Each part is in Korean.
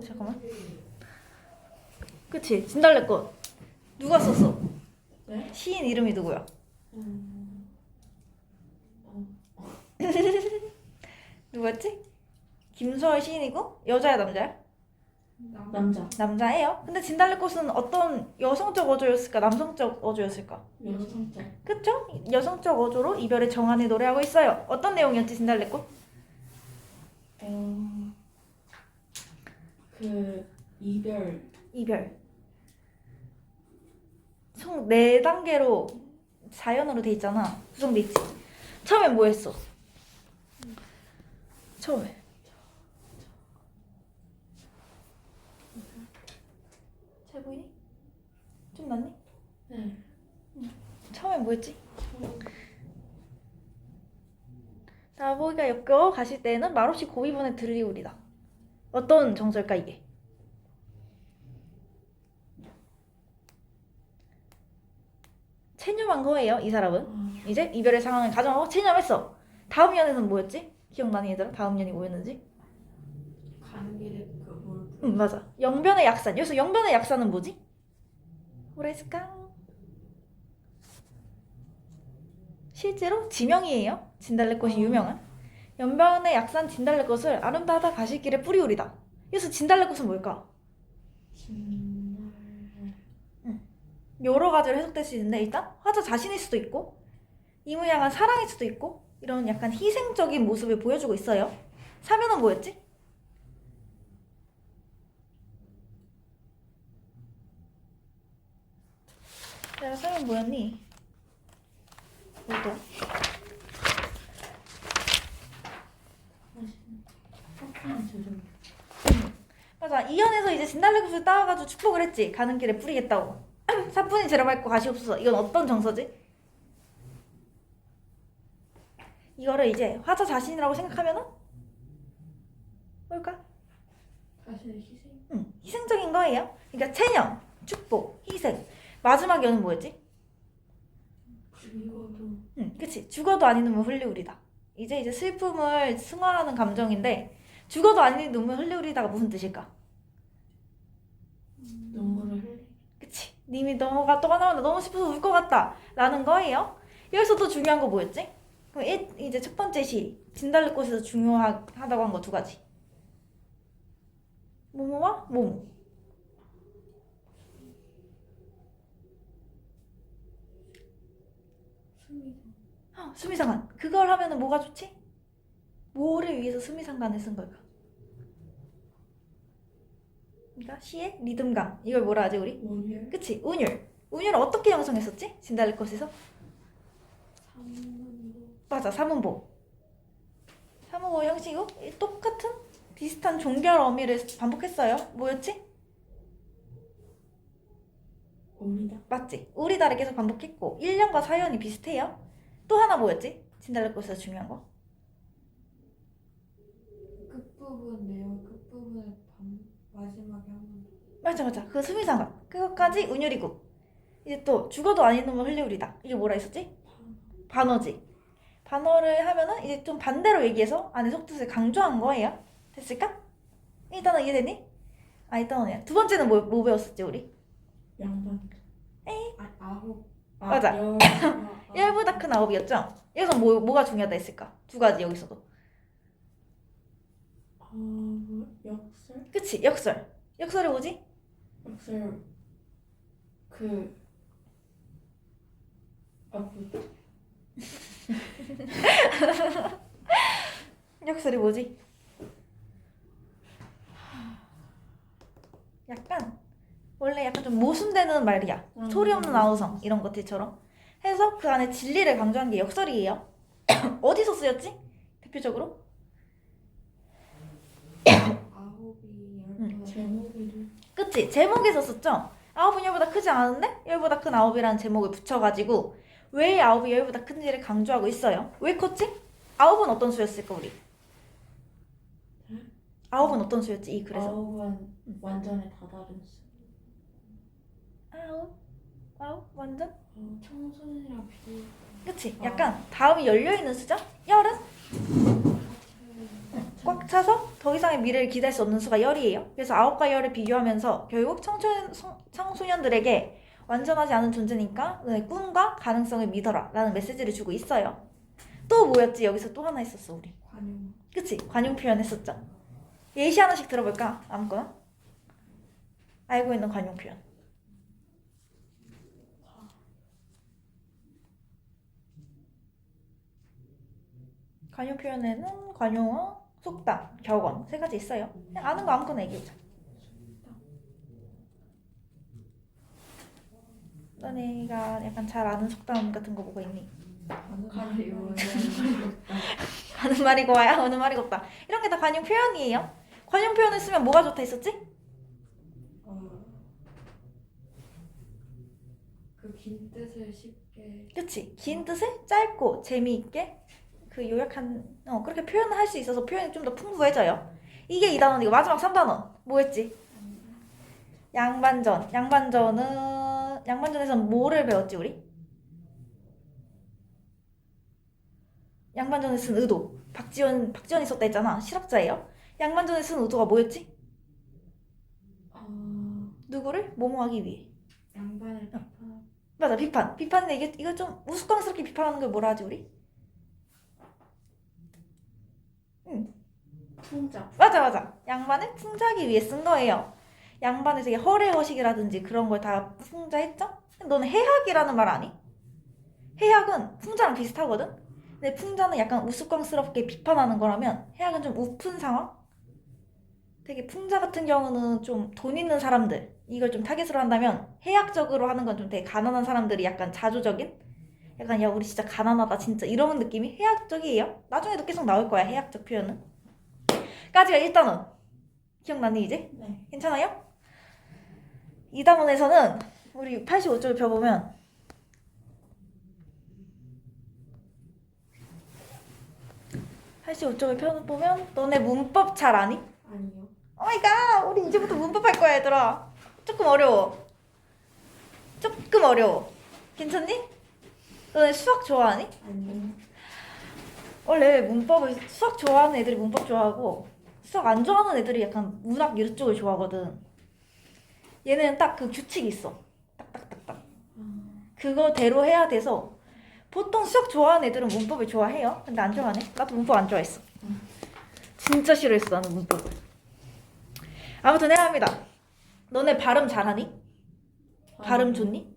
잠깐만. 그치? 진달래꽃. 누가 썼어? 네? 시인 이름이 누구야? 누구였지? 김소월 시인이고 여자야 남자야? 남자. 남자예요. 근데 진달래꽃은 어떤 여성적 어조였을까? 남성적 어조였을까? 여성자. 그쵸? 여성적 어조로 이별의 정한을 노래하고 있어요. 어떤 내용이었지 진달래꽃? 그 이별. 이별. 총 4단계로 자연으로 돼 있잖아. 구성돼 있지. 처음엔 뭐 했어? 처음에. 잘 보이니? 좀 낫니? 네. 처음엔 뭐 했지? 나보기가 역겨워 가실 때는 말없이 고비분에 들리우리다. 어떤 정서일까 이게? 체념한 거예요 이 사람은. 이제 이별의 상황을 가정하고 체념했어. 다음 연애는 뭐였지? 기억나니 얘들아? 다음 연이 뭐였는지? 가는 길에 그뭘. 응 맞아. 영변의 약산. 여기서 영변의 약산은 뭐지? 뭐라 했을까? 실제로 지명이에요. 진달래꽃이 유명한. 연변의 약산 진달래꽃을 아름다다 가시길에 뿌리우리다. 여기서 진달래꽃은 뭘까? 여러 가지로 해석될 수 있는데 일단 화자 자신일 수도 있고 이무 향한 사랑일 수도 있고 이런 약간 희생적인 모습을 보여주고 있어요. 사면은 뭐였지? 내가 사면 뭐였니? 뭐더라? 맞아. 이연에서 이제 진달래꽃을 따와가지고 축복을 했지. 가는 길에 뿌리겠다고. 사뿐히 제라밟고 가시옵소서. 이건 어떤 정서지? 이거를 이제 화자 자신이라고 생각하면은 뭘까? 사실 희생. 희생적인 거예요. 그러니까 체념, 축복, 희생. 마지막 연은 뭐였지? 죽어도. 그치. 죽어도 아닌 눈물 흘리우리다. 이제 슬픔을 승화하는 감정인데 죽어도 아닌 눈물 흘리우리다가 무슨 뜻일까? 눈물을 흘리. 그치. 님이 너가 떠나온다. 너무 싶어서 울 것 같다. 라는 거예요. 여기서 또 중요한 거 뭐였지? 그럼 이제 첫 번째 시. 진달래꽃에서 중요하다고 한 거 2가지. 뭐뭐와 뭐뭐. 수미상관. 그걸 하면은 뭐가 좋지? 뭐를 위해서 수미상관을 쓴 걸까? 그러니까 시의 리듬감. 이걸 뭐라 하지 우리? 운율. 그치. 운율. 운율을 어떻게 형성했었지? 진달래꽃에서? 삼문도. 맞아. 사문보. 사문보 형식이고 똑같은 비슷한 종결 어미를 반복했어요. 뭐였지? 우리다. 맞지? 우리다를 계속 반복했고 1년과 사연이 비슷해요. 또 하나 뭐였지? 진달래꽃에서 중요한 거. 끝부분 내용 끝부분에 마지막에 한 번. 맞아. 그 수미상관. 그것까지 운율이고 이제 또 죽어도 아닌 놈을 흘리우리다. 이게 뭐라 했었지? 반어지. 반어를 하면은 이제 좀 반대로 얘기해서 안에 속뜻을 강조한 거예요. 됐을까? 일단은 이해되니? 일단은 두 번째는 뭐 배웠었지 우리? 양반. 아홉. 맞아. 열보다 큰 아홉이었죠? 여기서 뭐가 중요하다 했을까? 2가지 여기서도. 역설. 그치? 역설. 역설이 뭐지? 역설. 역설이 뭐지? 원래 약간 좀 모순되는 말이야. 소리 없는 아우성 이런 것들처럼 해서 그 안에 진리를 강조한 게 역설이에요. 어디서 쓰였지? 대표적으로? 아홉이 제목이. 그치? 제목에서 썼죠? 아홉은 열보다 크지 않은데 열보다 큰 아홉이라는 제목을 붙여가지고 왜 아홉이 열보다 큰지를 강조하고 있어요. 왜 컸지? 아홉은 어떤 수였을까 우리? 아홉은 어떤 수였지 이 글에서? 아홉은 완전히 다 다른 수. 아홉 완전? 청순이랑 그치? 약간 다음이 열려있는 수죠? 열은? 꽉 차서 더 이상의 미래를 기대할 수 없는 수가 열이에요. 그래서 9과 열을 비교하면서 결국 청소년들에게 완전하지 않은 존재니까 너의 꿈과 가능성을 믿어라 라는 메시지를 주고 있어요. 또 뭐였지? 여기서 또 하나 있었어 우리. 관용. 그치? 관용 표현 했었죠. 예시 하나씩 들어볼까? 아무거나. 알고 있는 관용 표현. 관용 표현에는 관용어, 속담, 격언 세 가지 있어요. 그냥 아는 거 아무거나 얘기해보자. 너네가 약간 잘 아는 속담 같은 거 뭐가 있니? 관용. 가는 말이 고와야 오는 말이 곱다. 이런 게 다 관용 표현이에요. 관용 표현을 쓰면 뭐가 좋다 했었지? 그 긴 뜻을 쉽게. 그치? 긴 뜻을 짧고 재미있게 그 요약한 그렇게 표현을 할 수 있어서 표현이 좀 더 풍부해져요. 이게 2단원이고 마지막 3단원 뭐였지? 양반전. 양반전에서는 뭐를 배웠지 우리? 양반전에 쓴 의도. 박지원이 썼다 했잖아. 실학자예요. 양반전에 쓴 의도가 뭐였지? 누구를? 뭐뭐하기 위해. 양반을 비판. 맞아, 비판. 비판인데 이거 좀 우스꽝스럽게 비판하는 걸 뭐라 하지 우리? 풍자. 맞아. 양반을 풍자하기 위해 쓴 거예요. 양반에서 이게 허례허식이라든지 그런 걸 다 풍자했죠? 너는 해학이라는 말 아니? 해학은 풍자랑 비슷하거든? 근데 풍자는 약간 우스꽝스럽게 비판하는 거라면 해학은 좀 우픈 상황? 되게 풍자 같은 경우는 좀 돈 있는 사람들 이걸 좀 타겟으로 한다면 해학적으로 하는 건 좀 되게 가난한 사람들이 약간 자조적인? 약간 야 우리 진짜 가난하다 진짜 이런 느낌이 해학적이에요. 나중에도 계속 나올 거야 해학적 표현은. 까지가 1단원 기억나니 이제? 네. 괜찮아요? 2단원에서는 우리 85쪽을 펴보면 펴보면 너네 문법 잘 아니? 아니요. 오마이갓 우리 이제부터 문법 할 거야 얘들아. 조금 어려워. 괜찮니? 너네 수학 좋아하니? 아니요. 원래 문법을 수학 좋아하는 애들이 문법 좋아하고 수학 안 좋아하는 애들이 약간 문학 이쪽을 좋아하거든. 얘는 딱 그 규칙이 있어. 딱딱딱딱. 그거대로 해야 돼서 보통 수학 좋아하는 애들은 문법을 좋아해요. 근데 안 좋아하네. 나도 문법 안 좋아했어. 진짜 싫어했어 나는 문법을. 아무튼 해야 합니다. 너네 발음 잘하니? 발음 좋니?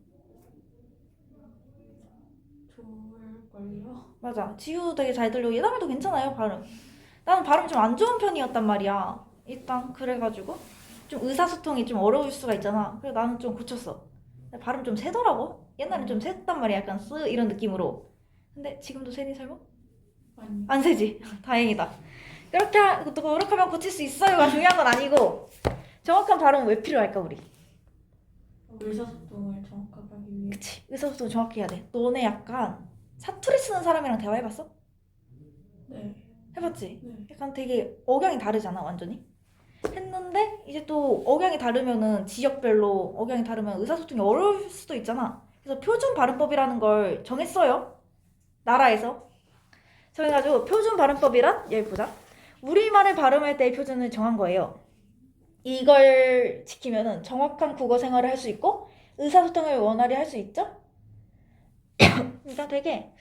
좋을걸요? 맞아. 지우 되게 잘 들리고 예담이도 괜찮아요 발음. 나는 발음이 좀 안 좋은 편이었단 말이야. 일단 그래가지고 좀 의사소통이 좀 어려울 수가 있잖아. 그래서 나는 좀 고쳤어. 발음 좀 세더라고. 옛날엔 좀 셌단 말이야. 약간 쓰 이런 느낌으로. 근데 지금도 세니 설마? 아니요. 안 세지. 다행이다. 그렇게 노력하면 고칠 수 있어요가 중요한 건 아니고 정확한 발음은 왜 필요할까 우리? 의사소통을 정확하게 하기 위해. 그치. 의사소통 정확히 해야 돼. 너네 약간 사투리 쓰는 사람이랑 대화해봤어? 네. 해봤지? 네. 약간 되게 억양이 다르잖아 완전히. 했는데 이제 또 억양이 다르면은 지역별로 억양이 다르면 의사소통이 어려울 수도 있잖아. 그래서 표준 발음법이라는 걸 정했어요. 나라에서. 정해가지고 표준 발음법이란 여기 보자. 우리말을 발음할 때의 표준을 정한 거예요. 이걸 지키면은 정확한 국어 생활을 할 수 있고 의사소통을 원활히 할 수 있죠? 그러니까 되게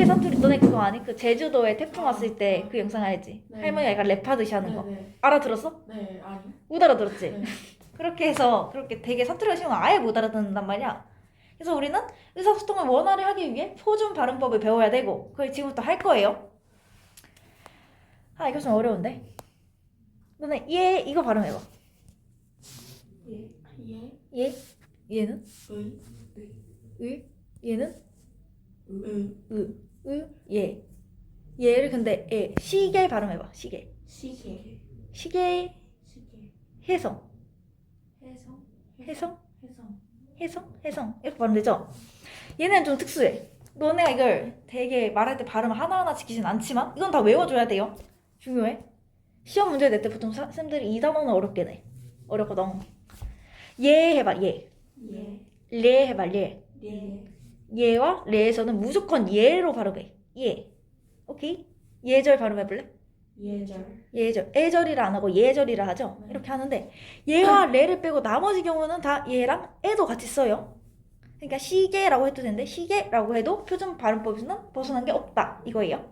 사투리. 너네 그거 아니? 그 제주도에 태풍 왔을 때 그 영상 알지? 네. 할머니가 약간 랩하듯이 하는 거. 네. 알아들었어? 네. 아니요. 못 알아들었지? 네. 그렇게 해서 그렇게 되게 사투리가 심하면 아예 못 알아듣는단 말이야. 그래서 우리는 의사소통을 원활히 하기 위해 표준 발음법을 배워야 되고 그걸 지금부터 할 거예요. 이거 좀 어려운데? 너네 얘 이거 발음해봐. 예. 얘는? 의. 얘는? 의. 얘. 얘를 근데 시계 발음해봐. 시계. 시계. 시계 해성. 해성. 이렇게 발음 되죠? 얘는 좀 특수해. 너네가 이걸 되게 말할 때 발음 하나하나 지키진 않지만 이건 다 외워줘야 돼요. 중요해. 시험 문제 낼 때 보통 쌤들이 이 단어는 어렵게 내. 어렵거든. 얘 해봐. 얘. 레 해봐. 레. 얘와 레에서는 무조건 얘로 발음해. 얘. 오케이? 예절 발음해볼래? 예절. 예절. 애절이라 안 하고 예절이라 하죠? 네. 이렇게 하는데 얘와 레를 빼고 나머지 경우는 다 얘랑 애도 같이 써요. 그러니까 시계라고 해도 되는데 시계라고 해도 표준 발음법에서는 벗어난 게 없다 이거예요.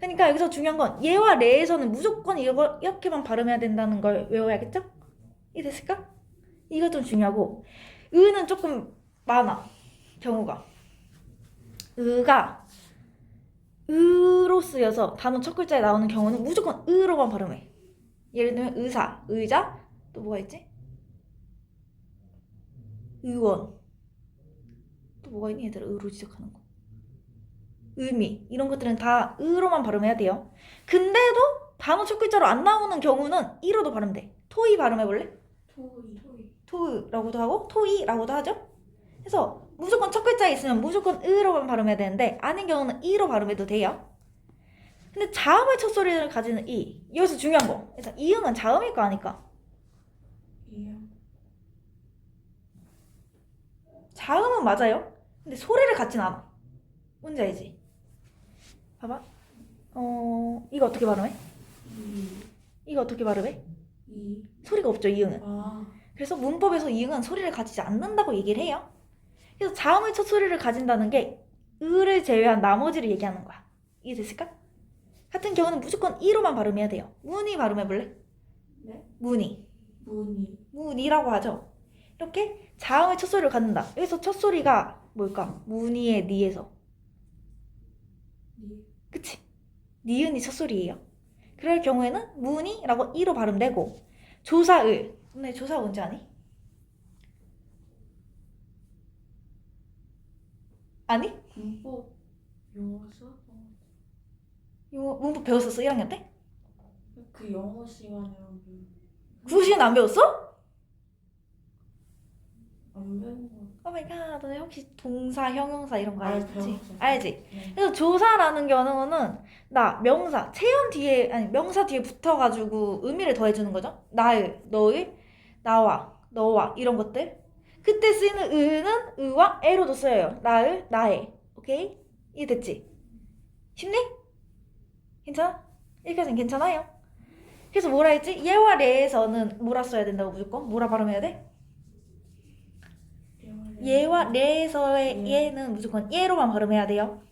그러니까 여기서 중요한 건 얘와 레에서는 무조건 이렇게만 발음해야 된다는 걸 외워야겠죠? 이해됐을까? 이거 좀 중요하고 으는 조금 많아 경우가. 으가 으로 쓰여서 단어 첫 글자에 나오는 경우는 무조건 으로만 발음해. 예를 들면 의사, 의자, 또 뭐가 있지? 의원, 또 뭐가 있니 얘들아? 으로 시작하는 거. 의미 이런 것들은 다 으로만 발음해야 돼요. 근데도 단어 첫 글자로 안 나오는 경우는 이로도 발음돼. 토이 발음해볼래? 토이. 토으라고도 하고 토이라고도 하죠. 그래서 무조건 첫 글자에 있으면 무조건 으로만 발음해야 되는데 아닌 경우는 이로 발음해도 돼요. 근데 자음의 첫 소리를 가지는 이. 여기서 중요한 거. 일단 이응은 자음일 거 아니까. 이응. 자음은 맞아요. 근데 소리를 갖진 않아. 뭔지 알지? 봐봐. 이거 어떻게 발음해? 이. 이거 어떻게 발음해? 이. 소리가 없죠, 이응은. 아. 그래서 문법에서 이응은 소리를 가지지 않는다고 얘기를 해요. 그래서 자음의 첫 소리를 가진다는 게 으를 제외한 나머지를 얘기하는 거야. 이해됐을까? 같은 경우는 무조건 이로만 발음해야 돼요. 문이 발음해볼래? 네? 문이. 문이. 문이라고 하죠. 이렇게 자음의 첫 소리를 갖는다. 여기서 첫 소리가 뭘까? 문이의 니에서. 니. 그치? 니은이 첫 소리예요. 그럴 경우에는 문이라고 이로 발음되고 조사을. 근데 조사 뭔지 아니? 아니? 문법 영어 수업 이거 문법 배웠었어 1학년 때? 그 영어 시간이랑 국어 시간 안 배웠어? 안 배운 거. 오 마이 갓, 너네 혹시 동사, 형용사 이런 거 알지? 배웠어. 알지? 네. 그래서 조사라는 경우는 나 명사, 체온 뒤에 아니 명사 뒤에 붙어가지고 의미를 더해주는 거죠. 나의, 너의, 나와, 너와 이런 것들. 그때 쓰이는 의는 의와 에로도 쓰여요. 나의, 나의. 오케이? 이해됐지? 쉽니? 괜찮아? 여기까지는 괜찮아요. 그래서 뭐라 했지? 얘와 레에서는 뭐라 써야 된다고 무조건? 뭐라 발음해야 돼? 얘와 레에서의 예. 얘는 무조건 얘로만 발음해야 돼요.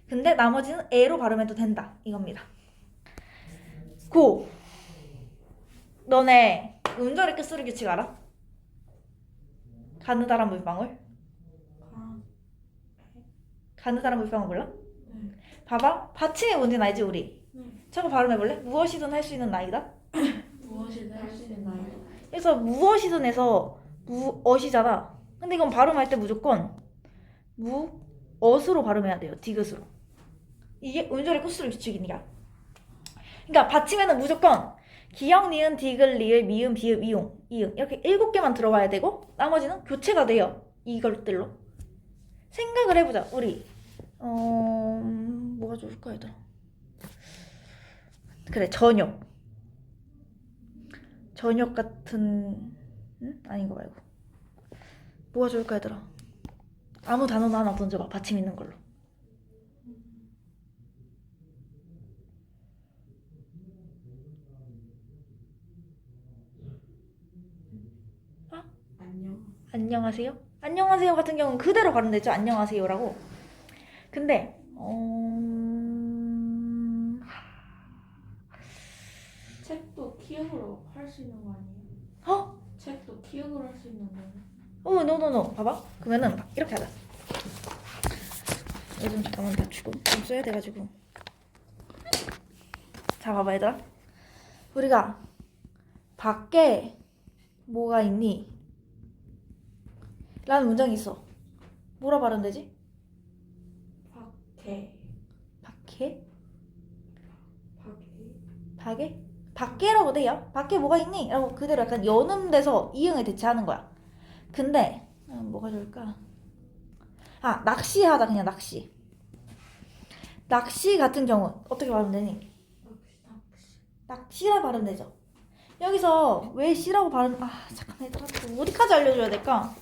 근데 나머지는 에로 발음해도 된다 이겁니다. 고! 너네 음절의 끝소리 규칙 알아? 가느다란 물방울? 아. 가느다란 물방울 몰라? 네. 봐봐. 받침이 뭔지 알지 우리? 네. 저거 발음해볼래? 무엇이든 할 수 있는 나이다? 무엇이든 할 수 있는 나이. 그래서 무엇이든에서 무엇이잖아. 근데 이건 발음할 때 무조건 무엇으로 발음해야 돼요. 디귿으로. 이게 음절의 끝소리 규칙이니까. 그러니까 받침에는 무조건 기역, 니은, 디귿, 리을, 미음, 비읍, 이용, 이응 이렇게 7개만 들어와야 되고 나머지는 교체가 돼요. 이것들로. 생각을 해보자. 우리 뭐가 좋을까 얘들아. 그래 저녁. 저녁 같은 아닌 거 말고 뭐가 좋을까 얘들아. 아무 단어나 하나 던져봐. 받침 있는 걸로. 안녕. 안녕하세요? 안녕하세요 같은 경우는 그대로 발음되죠. 안녕하세요라고. 근데 책도 키읔으로 할 수 있는 거 아니에요? 어? 책도 키읔으로 할 수 있는 거예요? 노노노. 봐봐. 그러면은 이렇게 하자. 요즘 잠깐만 낮추고 좀 써야 돼가지고. 자 봐봐 얘들아. 우리가 밖에 뭐가 있니? 라는 문장이 있어. 뭐라 발음되지? 밖에. 밖에? 밖에. 밖에? 밖에라고 돼요. 밖에 뭐가 있니? 라고 그대로 약간 연음돼서 이응을 대체하는 거야. 근데 뭐가 좋을까? 아 낚시하자. 그냥 낚시. 낚시 같은 경우 어떻게 발음되니? 낚시라 발음되죠. 여기서 왜 씨라고 발음 잠깐 얘들아 어디까지 알려줘야 될까?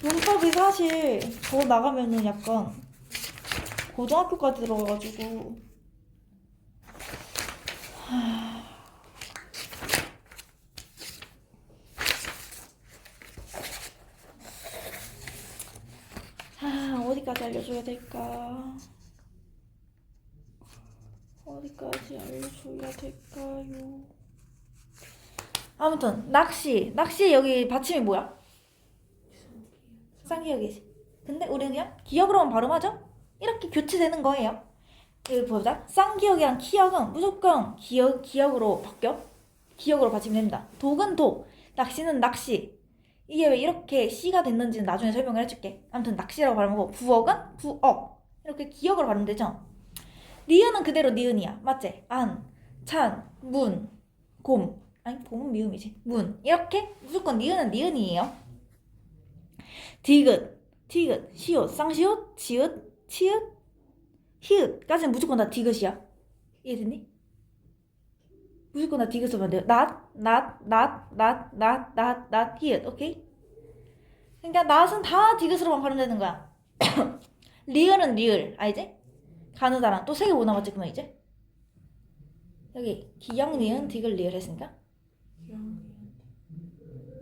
문법이 사실 더 나가면은 약간 고등학교까지 들어가가지고 자, 어디까지 알려줘야 될까? 어디까지 알려줘야 될까요? 아무튼 낚시 여기 받침이 뭐야? 쌍기역이지. 근데 우리는 그냥 기역으로만 발음하죠? 이렇게 교체되는 거예요. 여기 보자. 쌍기역이랑 기역은 무조건 기역으로 바뀌어. 기역으로 받침됩니다. 독은 독, 낚시는 낚시. 이게 왜 이렇게 C가 됐는지는 나중에 설명을 해줄게. 아무튼 낚시라고 발음하고 부억은 부억. 이렇게 기역으로 발음되죠? 니은은 그대로 니은이야. 맞지? 안, 찬, 문, 곰. 아니 곰은 미음이지. 문. 이렇게 무조건 니은은 니은이에요. 디귿, 시옷, 쌍시옷, 지읒, 치읒, 히읗까지는 무조건 다 디귿이야. 이해됐니? 무조건 다 디귿으로 하면 돼요. 낫, 히읗. 오케이? 그러니까 낫은 다 디귿으로만 발음되는 거야. 리을은 리을. 알지? 가느다란. 또 세 개 뭐 남았지 그러면 이제? 여기 기역, 니은, 디귿, 리을 했으니까.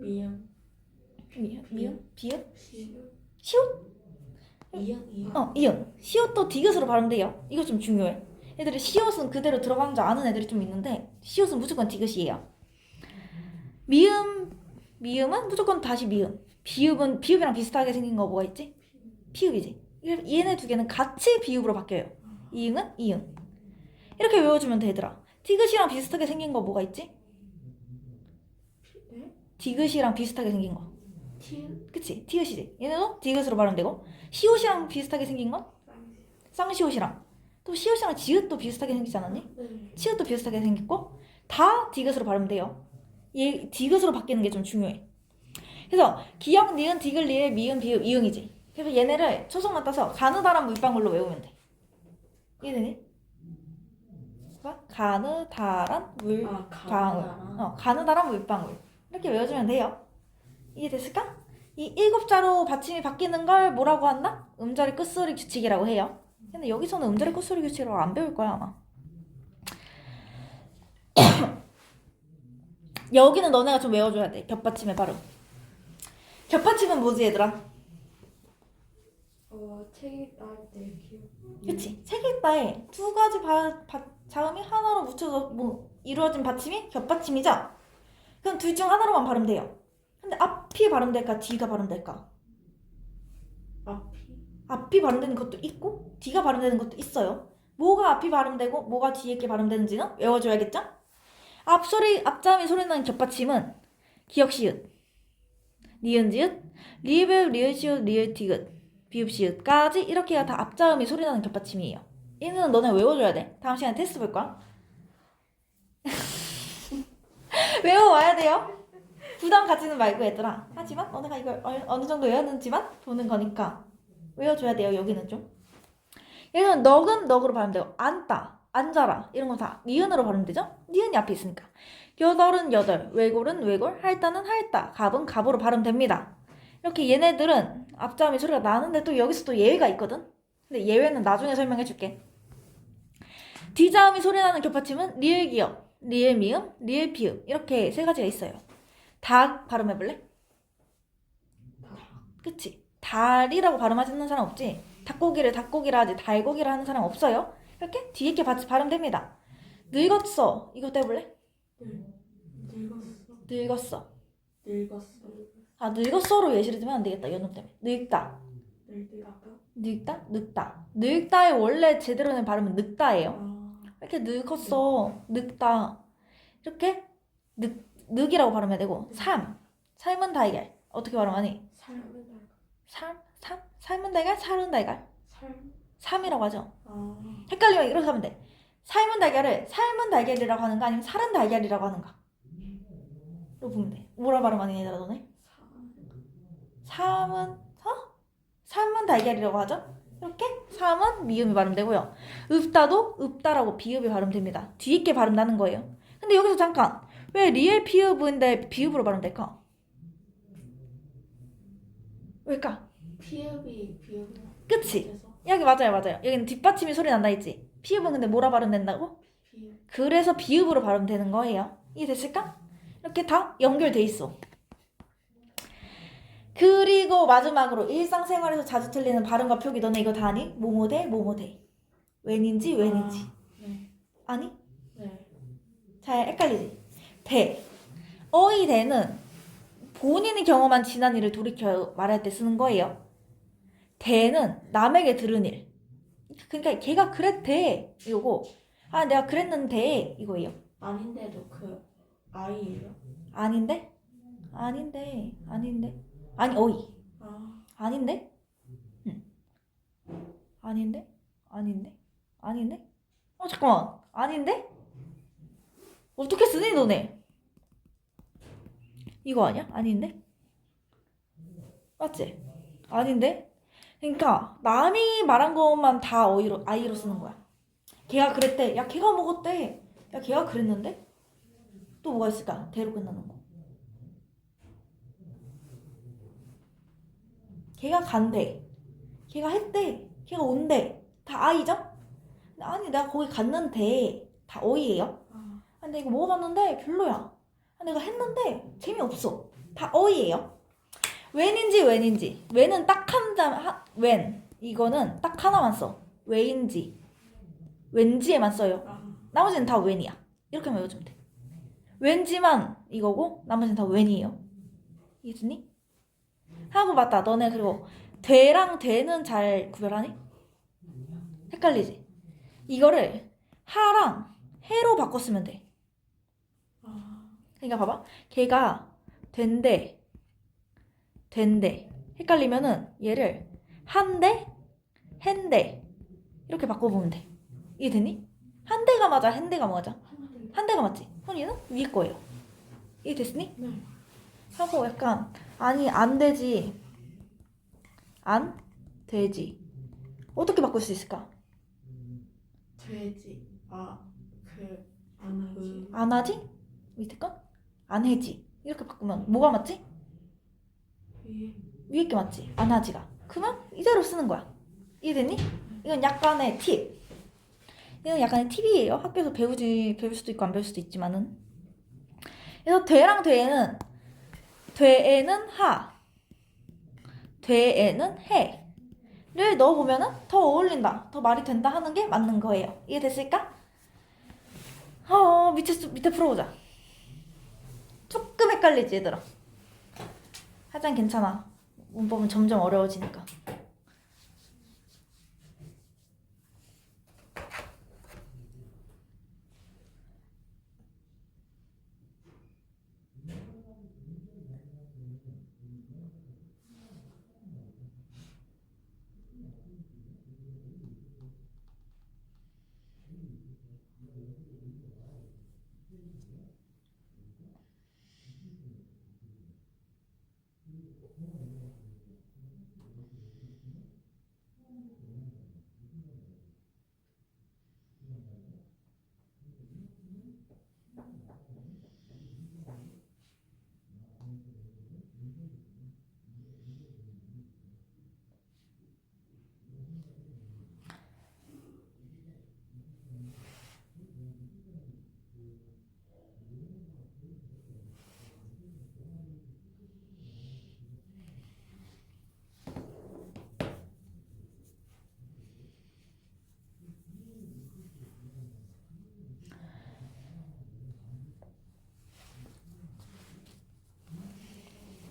미음, 비읍, 시읒, 시옷? 이응. 이응. 시옷도 디귿으로 발음돼요. 이거 좀 중요해. 애들이 시옷은 그대로 들어가는 줄 아는 애들이 좀 있는데 시옷은 무조건 디귿이에요. 미음은 무조건 다시 미음. 비읍이랑 비슷하게 생긴 거 뭐가 있지? 피읍이지. 얘네 두 개는 같이 비읍으로 바뀌어요. 이응은 이응. 이렇게 외워주면 되더라. 디귿이랑 비슷하게 생긴 거 뭐가 있지? 디귿이랑 비슷하게 생긴 거. 티읕, 그치? 티읕이지. 얘네도 디귿으로 발음되고 시옷이랑 비슷하게 생긴 건 쌍시옷이랑 또 시옷이랑 지읒도 비슷하게 생기지 않았니? 네. 치읒도 비슷하게 생겼고 다 디귿으로 발음돼요. 얘 디귿으로 바뀌는 게 좀 중요해. 그래서 기역, 니은, 디귿, 리을, 미음, 비읍, 이응이지. 그래서 얘네를 초성만 따서 가느다란 물방울로 외우면 돼. 이해되니? 봐? 가느다란 물방울. 가느다란. 가느다란 물방울. 이렇게 외워주면 돼요. 이해됐을까? 이 7자로 받침이 바뀌는 걸 뭐라고 한다? 음절의 끝소리 규칙이라고 해요. 근데 여기서는 음절의 끝소리 규칙이라고 안 배울 거야 아마. 여기는 너네가 좀 외워줘야 돼. 겹받침의 발음. 겹받침은 뭐지 얘들아? 책 읽다 때 기억. 그치? 책 읽다에 두 가지 자음이 하나로 묻혀서 뭐 이루어진 받침이 겹받침이죠? 그럼 둘 중 하나로만 발음돼요. 근데 앞이 발음될까? 뒤가 발음될까? 앞이 발음되는 것도 있고 뒤가 발음되는 것도 있어요. 뭐가 앞이 발음되고 뭐가 뒤에 게 발음되는지는 외워줘야겠죠? 앞자음이 소리나는 겹받침은 기역, 시읒, 니은, 지읒, 리읍, 리을, 시읒, 리을, 디귿, 비읍, 시읒까지 이렇게가 다 앞자음이 소리나는 겹받침이에요. 얘는 너네 외워줘야 돼. 다음 시간에 테스트 볼 거야. 외워와야 돼요. 부담 갖지는 말고 얘들아. 하지만 너네가 이걸 어느 정도 외웠는지만 보는 거니까 외워줘야 돼요. 여기는 좀. 얘는 넋은 넋으로 발음되고 앉다, 앉아라 이런 거 다 니은으로 발음되죠? 니은이 앞에 있으니까. 여덟은 여덟, 외골은 외골, 할다는 할다, 갑은 갑으로 발음됩니다. 이렇게 얘네들은 앞자음이 소리가 나는데 또 여기서 또 예외가 있거든? 근데 예외는 나중에 설명해줄게. 뒤자음이 소리나는 겹받침은 리을 기역, 리을 미음, 리을 피읍 이렇게 세 가지가 있어요. 닭 발음해볼래? 그치? 달이라고 발음하는 사람 없지? 닭고기를 닭고기라 하지 달고기라 하는 사람 없어요? 이렇게 뒤에 게 발음됩니다. 늙었어 이것도 해볼래? 늙었어. 아 늙었어로 예시를 들면 안 되겠다. 연음 때문에. 늙다. 늙다의 원래 제대로 된 발음은 늙다예요. 이렇게 늙었어. 늙다. 이렇게 늙이라고 발음해야 되고 삶은 달걀 어떻게 발음하니? 삶은 달걀? 살은 달걀? 삶이라고 하죠. 헷갈리면 이렇게 하면 돼. 삶은 달걀을 삶은 달걀이라고 하는가 아니면 살은 달걀이라고 하는가? 이거 보면 돼. 뭐라 발음하니 얘들아 너네? 삶은 달걀이라고 하죠. 이렇게 삶은 미음이 발음되고요. 읍다도 읍다라고 비읍이 발음됩니다. 뒤에 게 발음 나는 거예요. 근데 여기서 잠깐 왜 리을 피읍인데 비읍으로 발음될까? 왜일까? 피읍이 그치? 여기 맞아요. 여기는 뒷받침이 소리 난다 했지? 피읍은 근데 뭐라 발음된다고? 비읍. 그래서 비읍으로 발음되는 되는 거예요. 이해됐을까? 이렇게 다 연결돼 있어. 그리고 마지막으로 일상생활에서 자주 틀리는 발음과 표기. 너네 이거 다 아니? 뭐뭐대 뭐뭐대. 웬인지 웬인지. 네. 아니? 네. 잘 헷갈리지? 대. 어이대는 본인이 경험한 지난 일을 돌이켜 말할 때 쓰는 거예요. 대는 남에게 들은 일. 그러니까 걔가 그랬대 이거고, 아 내가 그랬는데 이거예요. 아닌데도 그 아이예요? 아닌데? 아닌데? 아닌데? 아니 어이. 아. 아닌데? 응. 아닌데? 아닌데? 아닌데? 잠깐만. 아닌데? 어떻게 쓰니 너네? 이거 아니야? 아닌데? 맞지? 아닌데? 그러니까 남이 말한 것만 다 어이로 아이로 쓰는 거야. 걔가 그랬대. 야 걔가 먹었대. 야 걔가 그랬는데? 또 뭐가 있을까? 대로 끝나는 거. 걔가 간대. 걔가 했대. 걔가 온대. 다 아이죠? 아니 내가 거기 갔는데 다 어이예요. 아. 근데 이거 먹어봤는데 별로야. 내가 했는데 재미없어. 다 어이예요. 웬인지 웬인지. 웬은 딱 웬. 이거는 딱 하나만 써. 왜인지. 왠지에만 써요. 아. 나머지는 다 웬이야. 이렇게만 외워주면 돼. 왠지만 이거고 나머지는 다 웬이에요. 이해됐니? 하고 맞다. 너네 그리고 되랑 되는 잘 구별하니? 헷갈리지? 이거를 하랑 해로 바꿨으면 돼. 아. 그러니까 봐봐. 걔가 된대 헷갈리면은 얘를 한대 핸대 이렇게 바꿔보면 돼. 이해됐니? 한대가 맞아 핸대가 맞아? 한대가 맞지? 그럼 얘는 위에 거예요. 이해됐니? 네. 하고 약간 아니 안 되지 안 되지 어떻게 바꿀 수 있을까? 돼지. 아. 그 안 하지. 안 하지? 밑에 건? 안 해지 이렇게 바꾸면 뭐가 맞지? 위에. 위에 게 맞지? 안 하지가. 그러면 이대로 쓰는 거야. 이해됐니? 이건 약간의 팁. 이건 약간의 팁이에요. 학교에서 배울 수도 있고 안 배울 수도 있지만은. 그래서 되랑 되에는 하, 되에는 해를 넣어보면은 더 어울린다, 더 말이 된다 하는 게 맞는 거예요. 이해됐을까? 밑에 풀어보자. 조금 헷갈리지 얘들아? 하여튼 괜찮아. 문법은 점점 어려워지니까.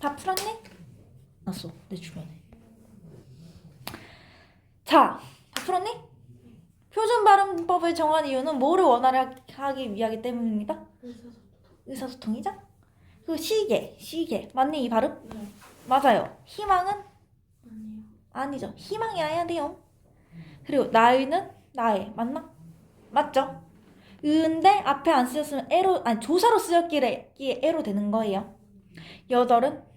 다 풀었네? 났어 내 주변에. 자, 다 풀었니? 표준 발음법을 정한 이유는 뭐를 원활하게 위하기 때문입니다. 의사소통이죠? 그 시계 맞니 이 발음? 네. 맞아요. 희망은 아니요. 아니죠. 희망이라 해야 돼요. 그리고 나이는 나의 맞나? 맞죠? 근데 앞에 안 쓰였으면 조사로 쓰였기에 애로 되는 거예요. 여덟은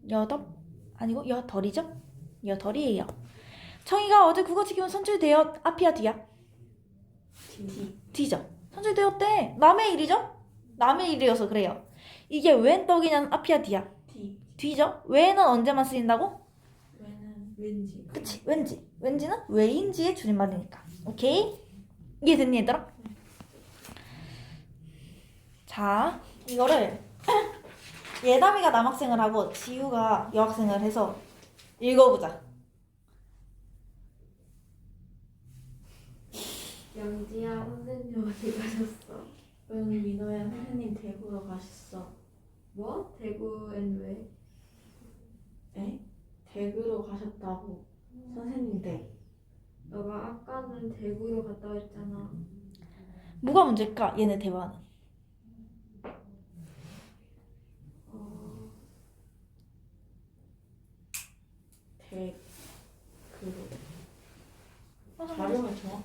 여덟 아니고 여덜이죠? 여덜이에요. 청이가 어제 국어지 기본 선출되어 앞이야 뒤야? 디. 뒤죠. 선출되었대. 남의 일이죠? 남의 일이어서 그래요. 이게 웬 떡이냐는 앞이야 뒤야? 디. 뒤죠? 왜는 언제만 쓰인다고? 왜는 왠지. 그치 왠지. 왠지는 왜인지의 줄임말이니까. 오케이? 이해됐니 얘들아? 자, 이거를 예담이가 남학생을 하고 지우가 여학생을 해서 읽어보자. 영지야, 선생님 어디 가셨어? 응, 민호야, 선생님 대구로 가셨어. 뭐? 대구엔 왜? 에? 대구로 가셨다고. 선생님 댁. 너가 아까는 대구로 갔다 왔잖아. 뭐가 문제일까? 얘네 대화는. 대구로. 발음을 정확.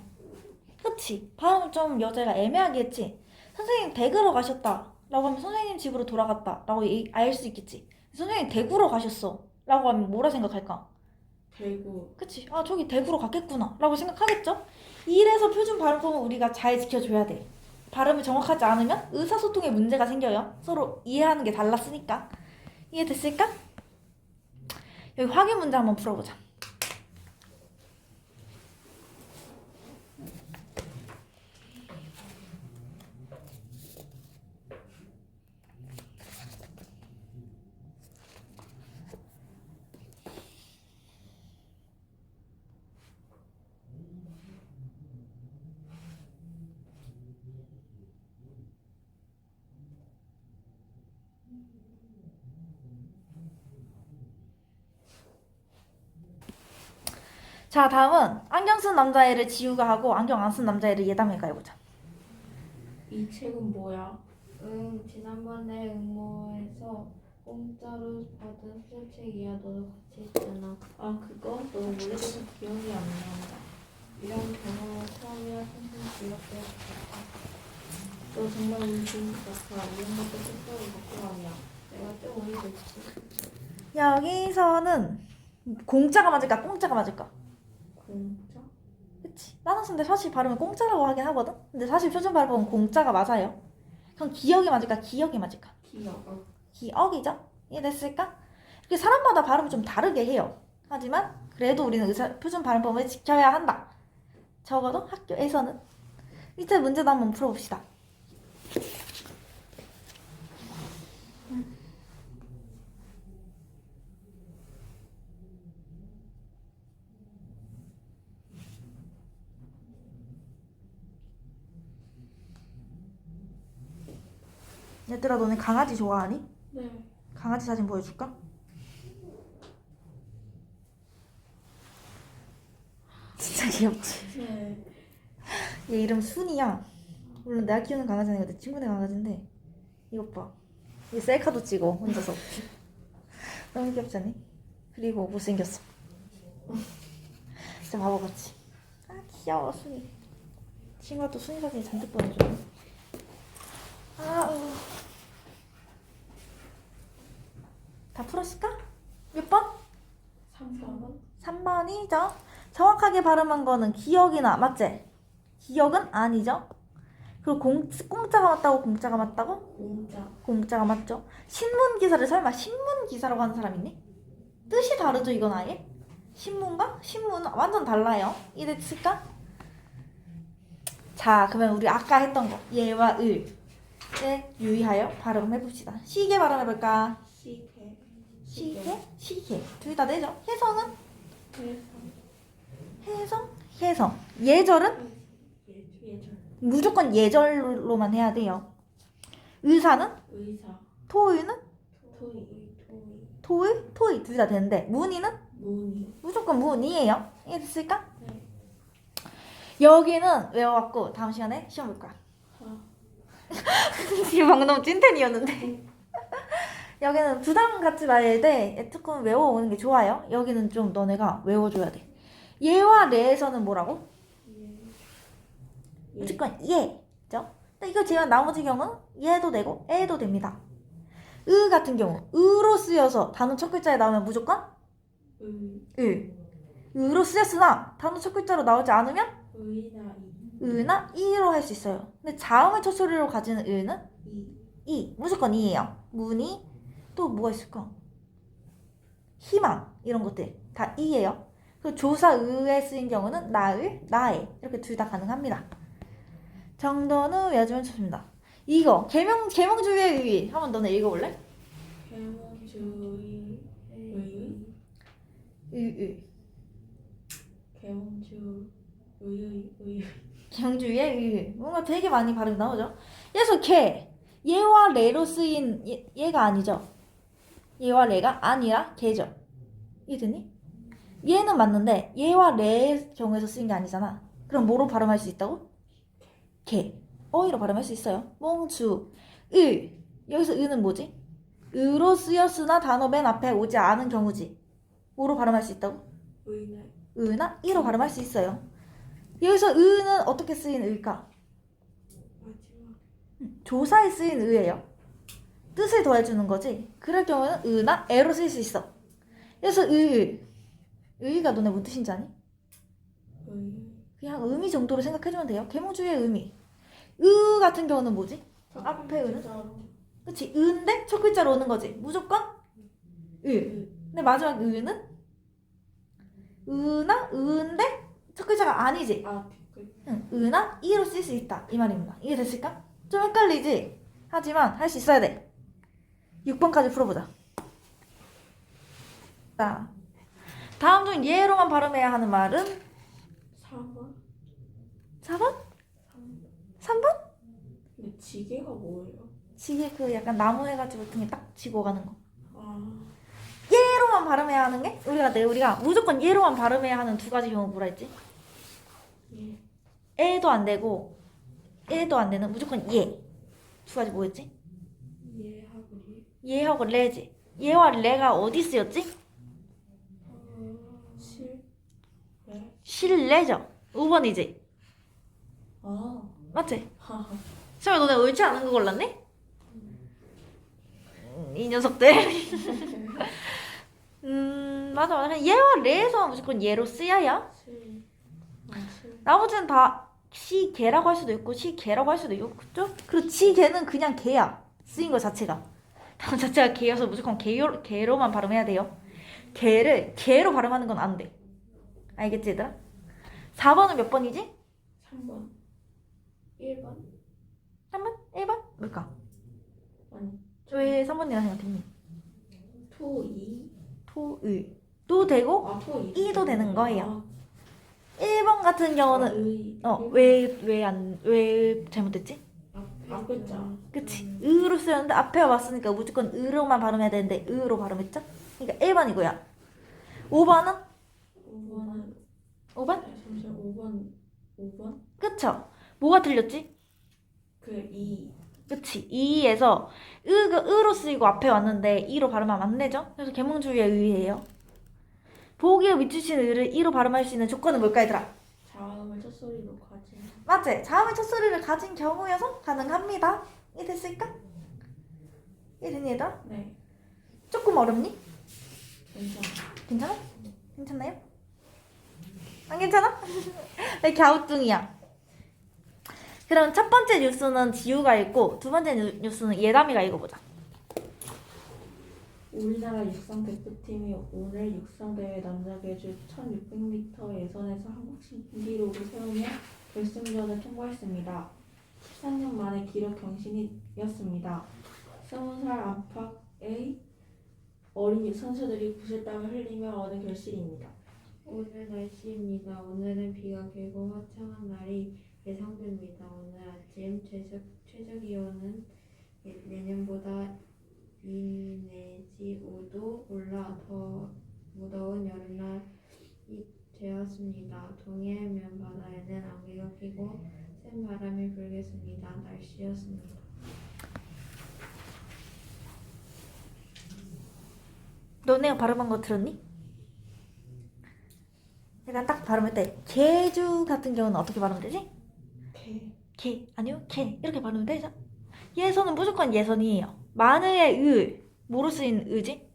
그치? 발음 좀 여자가 애매하게 했지? 선생님 댁으로 가셨다 라고 하면 선생님 집으로 돌아갔다 라고 알 수 있겠지? 선생님 댁으로 가셨어 라고 하면 뭐라 생각할까? 대구. 그치? 아 저기 댁으로 갔겠구나 라고 생각하겠죠? 이래서 표준 발음법은 우리가 잘 지켜줘야 돼. 발음이 정확하지 않으면 의사소통에 문제가 생겨요. 서로 이해하는 게 달랐으니까. 이해됐을까? 여기 확인 문제 한번 풀어보자. 자, 다음은 안경 쓴 남자애를 지우가 하고 안경 안 쓴 남자애를 예담이가 해보자. 이 책은 뭐야? 지난번에 응모에서 공짜로 받은 수제책이야. 너도 같이 했잖아. 아, 그거? 너무 오래돼서 기억이 안 난다. 이런 경험은 처음이라 선생님 기억해야 겠다. 너 정말 우리 좋은 것 같아. 이런 것도 책자로 갖고 가냐. 내가 좀 오래됐지. 여기서는 공짜가 맞을까 공짜가 맞을까? 공짜? 그치? 나는 근데 사실 발음을 공짜라고 하긴 하거든? 근데 사실 표준 발음은 공짜가 맞아요. 그럼 기억이 맞을까 기억이 맞을까? 기억. 기억이죠? 이해됐을까? 이렇게 사람마다 발음을 좀 다르게 해요. 하지만 그래도 우리는 표준 발음법을 지켜야 한다. 적어도 학교에서는. 이제 문제도 한번 풀어봅시다. 얘들아 너네 강아지 좋아하니? 네. 강아지 사진 보여줄까? 진짜 귀엽지? 네. 얘 이름 순이야. 물론 내가 키우는 강아지는 아니고 내 친구네 강아지인데 이것 봐. 얘 셀카도 찍어 혼자서. 너무 귀엽지 않니? 그리고 못생겼어. 진짜 바보같이. 아 귀여워 순이. 친구가 또 순이 사진 잔뜩 보내줘. 다 풀었을까? 몇 번? 3번. 3번이죠. 정확하게 발음한 거는 기억이나 맞지? 기억은 아니죠. 그리고 공짜가 맞다고 공짜가 맞다고? 공짜. 공짜가 맞죠. 신문 기사를 설마 신문 기사라고 하는 사람 있니? 뜻이 다르죠 이건 아예? 신문과 신문은 완전 달라요. 이해됐을까? 자 그러면 우리 아까 했던 거 예와 을에 유의하여 발음해봅시다. 시계 발음해볼까? 시계. 시계 둘 다 되죠. 해성은? 해성. 해성 예절은? 예절. 무조건 예절로만 해야 돼요. 의사는? 의사. 토의는? 토이. 토의 둘 다 되는데 문의는? 문이. 무조건 문이에요. 이해됐을까? 네. 여기는 외워갖고 다음 시간에 시험 볼 거야. 지금 방금 너무 찐텐이었는데. 여기는 부담 갖지 말되 조금 외워오는 게 좋아요. 여기는 좀 너네가 외워줘야 돼. 예와 레에서는 뭐라고? 무조건 예죠? 근데 이거 제외한 나머지 경우는 예도 되고 에도 됩니다. 으 같은 경우 으로 쓰여서 단어 첫 글자에 나오면 무조건 으로 쓰였으나 단어 첫 글자로 나오지 않으면 으나 이로 할 수 있어요. 근데 자음을 첫 소리로 가지는 으는 이 무조건 이예요. 문이 또 뭐가 있을까? 희망 이런 것들 다 이예요. 그리고 조사 으에 쓰인 경우는 나을 나에 이렇게 둘 다 가능합니다. 정도는 외워주면 좋습니다. 이거 계명주의의 의의. 한번 너네 읽어볼래? 개몽주의 의의. 개몽주의 계명주의의 의의. 뭔가 되게 많이 발음이 나오죠? 그래서 얘와 레로 쓰인 얘가 아니죠? 얘와 레가 아니라 걔죠? 이해되니? 얘는 맞는데 얘와 레의 경우에서 쓰인 게 아니잖아. 그럼 뭐로 발음할 수 있다고? 개. 어이로 발음할 수 있어요. 몽주. 여기서 의는 뭐지? 의로 쓰였으나 단어 맨 앞에 오지 않은 경우지. 뭐로 발음할 수 있다고? 의네 의나 이로 발음할 수 있어요. 여기서 의는 어떻게 쓰인 의일까? 마지막 조사에 쓰인 의예요. 뜻을 더해주는 거지. 그럴 경우는 의나 에로 쓸 수 있어. 그래서 의가 너네 뭔 뜻인지 아니? 의 그냥 의미 정도로 생각해주면 돼요. 계몽주의의 의미. 의 같은 경우는 뭐지? 앞에 의는? 그치? 의인데 첫 글자로 오는 거지. 무조건 의. 근데 마지막 의는? 의나 의인데 첫 글자가 아니지. 아 댓글 응, 의나 이로 쓸 수 있다. 이 말입니다. 이해 됐을까? 좀 헷갈리지? 하지만 할 수 있어야 돼. 6번까지 풀어보자. 자, 다음 중 예로만 발음해야 하는 말은 4번 4번? 3번? 근데 지게가 뭐예요? 지게 그 약간 나무 해가지고 등에 딱 지고 가는 거. 아 예로만 발음해야 하는 게 우리가 무조건 예로만 발음해야 하는 두 가지 경우 뭐라 했지? 예. 에도 안 되고 에도 안 되는 무조건 예. 두 가지 뭐였지? 예하고 예 예하고 레지. 예와 레가 어디 쓰였지? 실 네. 실레죠. 5번이지. 아 맞지? 하하 설마 너네 옳지 않은 거 골랐니? 이 녀석들. 맞아. 그냥 예와 레에서 무조건 예로 쓰야야. 실 나머지는 다 시개라고 할 수도 있고 시개라고 할 수도 있고 그죠? 그리고 지개는 그냥 개야. 쓰인 거 자체가. 단어 자체가 개여서 무조건 개로만 발음해야 돼요. 개를 개로 발음하는 건 안 돼. 알겠지 얘들아? 4번은 몇 번이지? 3번 1번 3번? 1번? 뭘까? 아니 왜 3번이라 생각했니? 토 2. 토의 도 되고 아, 토 2. 이도 되는 거예요. 1번 같은 경우는 의. 왜 잘못됐지? 앞 글자. 그치? 의로 쓰였는데 앞에 왔으니까 무조건 의로만 발음해야 되는데 의로 발음했죠? 그러니까 1번이고요. 5번은? 5번은 5번? 잠시만 5번 그쵸? 뭐가 틀렸지? 그 2. 그치? 2에서 의가 의로 쓰이고 앞에 왔는데 이로 발음하면 안 되죠? 그래서 계몽주의의 의예요. 보기에 밑주신 의를 이로 발음할 수 있는 조건은 뭘까 얘들아? 자음을 첫 소리로 가진. 맞지? 자음의 첫 소리를 가진 경우여서 가능합니다. 이해 됐을까? 이해됐니 얘들아? 네. 조금 어렵니? 괜찮아. 괜찮아? 괜찮나요? 안 괜찮아? 왜 갸우뚱이야? 그럼 첫 번째 뉴스는 지우가 읽고 두 번째 뉴스는 예담이가 읽어보자. 우리나라 육상 대표팀이 오늘 육상대회 남자 계주 1600m 예선에서 한국 신기록을 세우며 결승전을 통과했습니다. 13년 만에 기록 경신이었습니다. 20살 안팎의 어린 선수들이 구슬땀을 흘리며 얻은 결실입니다. 오늘 날씨입니다. 오늘은 비가 개고 화창한 날이 예상됩니다. 오늘 아침 최저 기온은 내년보다 2 내지 5도 올라 더 무더운 여름날이 되었습니다. 동해면 바다에는 안개가 끼고 센 바람이 불겠습니다. 날씨였습니다. 너네가 발음한 거 들었니? 내가 딱 발음할 때 개주 같은 경우는 어떻게 발음되지? 개 아니요 개 이렇게 발음이 되죠? 예선은 무조건 예선이에요. 마늘의 의 뭐로 쓰인 의지?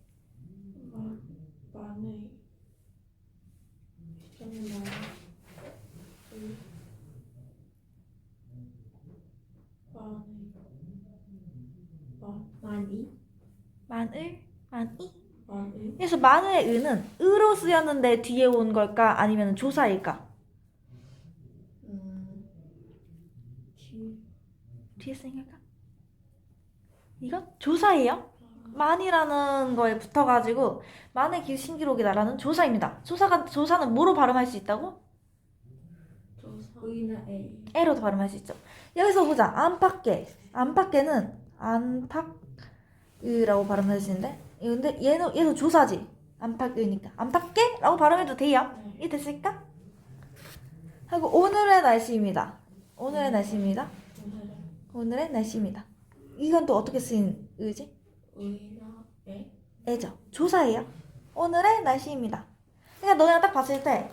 마늘 마늘 많이 마늘 그래서 마늘의 의는 의로 쓰였는데 뒤에 온 걸까 아니면 조사일까? 뒤 뒤에 쓰인 걸까? 이건 조사예요. 만이라는 거에 붙어가지고 만의 신기록이다라는 조사입니다. 조사는 뭐로 발음할 수 있다고? 조사. 의나 A. 에로도 발음할 수 있죠. 여기서 보자. 안팎께는 안팎이라고 발음할 수 있는데 근데 얘도 조사지. 안팎이니까 안팎께라고 발음해도 돼요. 이해 됐을까? 하고 오늘의 날씨입니다. 오늘의 날씨입니다. 이건 또 어떻게 쓰인 의지? 의나 A. 애죠. 조사예요. 오늘의 날씨입니다. 그러니까 너네가 딱 봤을 때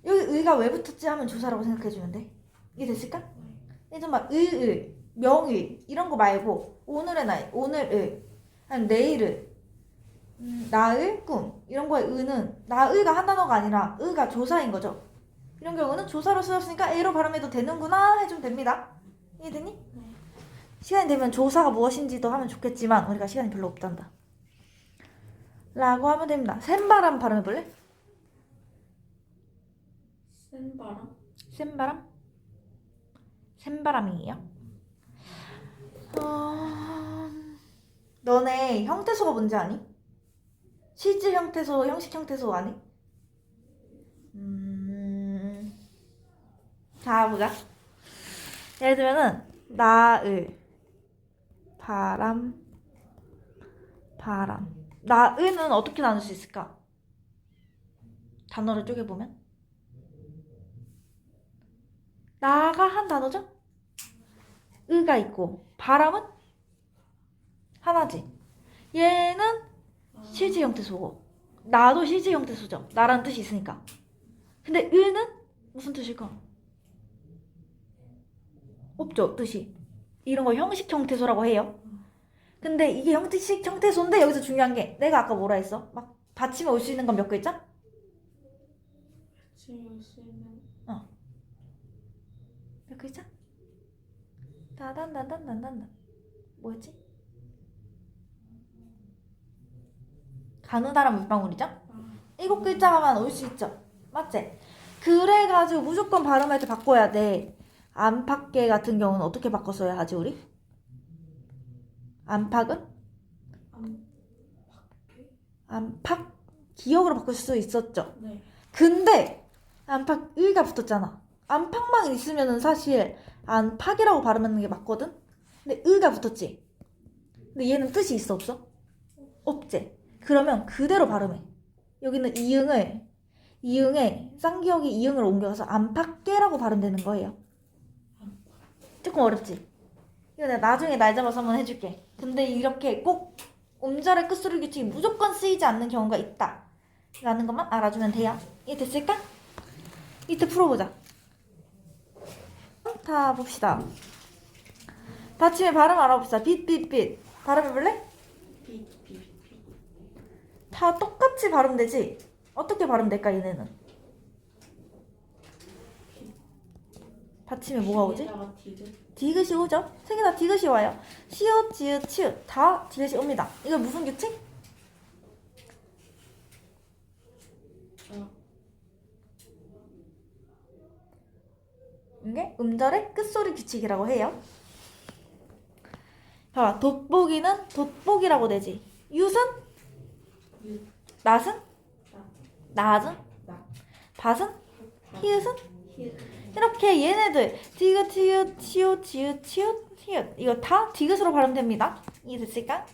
여기 의가 왜 붙었지 하면 조사라고 생각해주면 돼. 이게 됐을까? 이제 막 의, 명의 이런 거 말고 오늘의 날, 오늘의 아니면 내일의 나의 꿈 이런 거에 의는 나의가 한 단어가 아니라 의가 조사인 거죠. 이런 경우는 조사로 쓰였으니까 A로 발음해도 되는구나 해주면 됩니다. 이해되니? 시간이 되면 조사가 무엇인지도 하면 좋겠지만 우리가 시간이 별로 없단다. 라고 하면 됩니다. 샘바람 발음해볼래? 센 바람. 샘바람? 샘바람이에요. 너네 형태소가 뭔지 아니? 실질 형태소, 형식 형태소 아니? 자, 보자. 예를 들면은 나을 바람 나을은 어떻게 나눌 수 있을까? 단어를 쪼개보면 나가 한 단어죠? 의가 있고 바람은 하나지. 얘는 실질 형태소고 나도 실질 형태소죠. 나라는 뜻이 있으니까. 근데 의는 무슨 뜻일까? 없죠, 뜻이. 이런 거 형식 형태소라고 해요. 근데 이게 형식 형태소인데 여기서 중요한 게 내가 아까 뭐라 했어? 막 받침에 올 수 있는 건 몇 글자? 지울 수 있는. 몇 글자? 다단단단단단 뭐였지? 가느다란 물방울이죠? 7글자만 올 수 있죠? 맞지? 그래가지고 무조건 발음할 때 바꿔야 돼. 안팎계 같은 경우는 어떻게 바꿔 써야 하지 우리? 안팎은? 안팎 기억으로 바꿀 수 있었죠? 네. 근데 안팎 의가 붙었잖아. 안팎만 있으면은 사실 안팎이라고 발음하는 게 맞거든? 근데 의가 붙었지? 근데 얘는 뜻이 있어 없어? 없지? 그러면 그대로 발음해. 여기는 이응에 쌍기역이 이응을 옮겨서 안팎계라고 발음되는 거예요. 조금 어렵지? 이거 내가 나중에 날 잡아서 한번 해줄게. 근데 이렇게 꼭 음절의 끝소리 규칙이 무조건 쓰이지 않는 경우가 있다 라는 것만 알아주면 돼요. 이해 됐을까? 이때 풀어보자. 다 봅시다. 받침의 발음 알아봅시다. 빛 발음해볼래? 빛. 다 똑같이 발음되지? 어떻게 발음될까 얘네는? 받침에 뭐가 오지? 뒤에다가 디귿. 디귿이 오죠? 세 개 다 디귿이 와요. 시옷, 지읒, 치읒 다 디귿이 옵니다. 이거 무슨 규칙? 이게 음절의 끝소리 규칙이라고 해요. 봐봐, 돋보기는 돋보기라고 되지. 윷은? 윷. 낫은? 낮은? 나. 밭은? 히읗은? 히읗. 이렇게 얘네들 디귿, 티읕, 치읒, 지읒, 치읒, 히읗 이거 다 디귿으로 발음됩니다. 이해됐을까?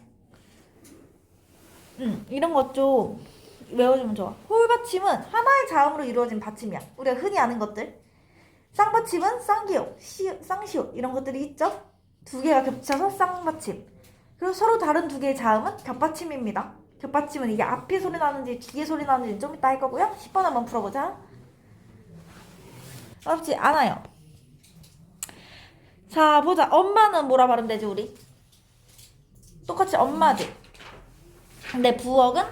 이런 것 좀 외워주면 좋아. 홀받침은 하나의 자음으로 이루어진 받침이야. 우리가 흔히 아는 것들. 쌍받침은 쌍기역, 쌍시옷 이런 것들이 있죠. 두 개가 겹쳐서 쌍받침. 그리고 서로 다른 두 개의 자음은 겹받침입니다. 겹받침은 이게 앞에 소리 나는지 뒤에 소리 나는지 좀 이따 할 거고요. 10번 한번 풀어보자. 어렵지 않아요. 자, 보자. 엄마는 뭐라 발음되지 우리? 똑같이 엄마지. 근데 부엌은?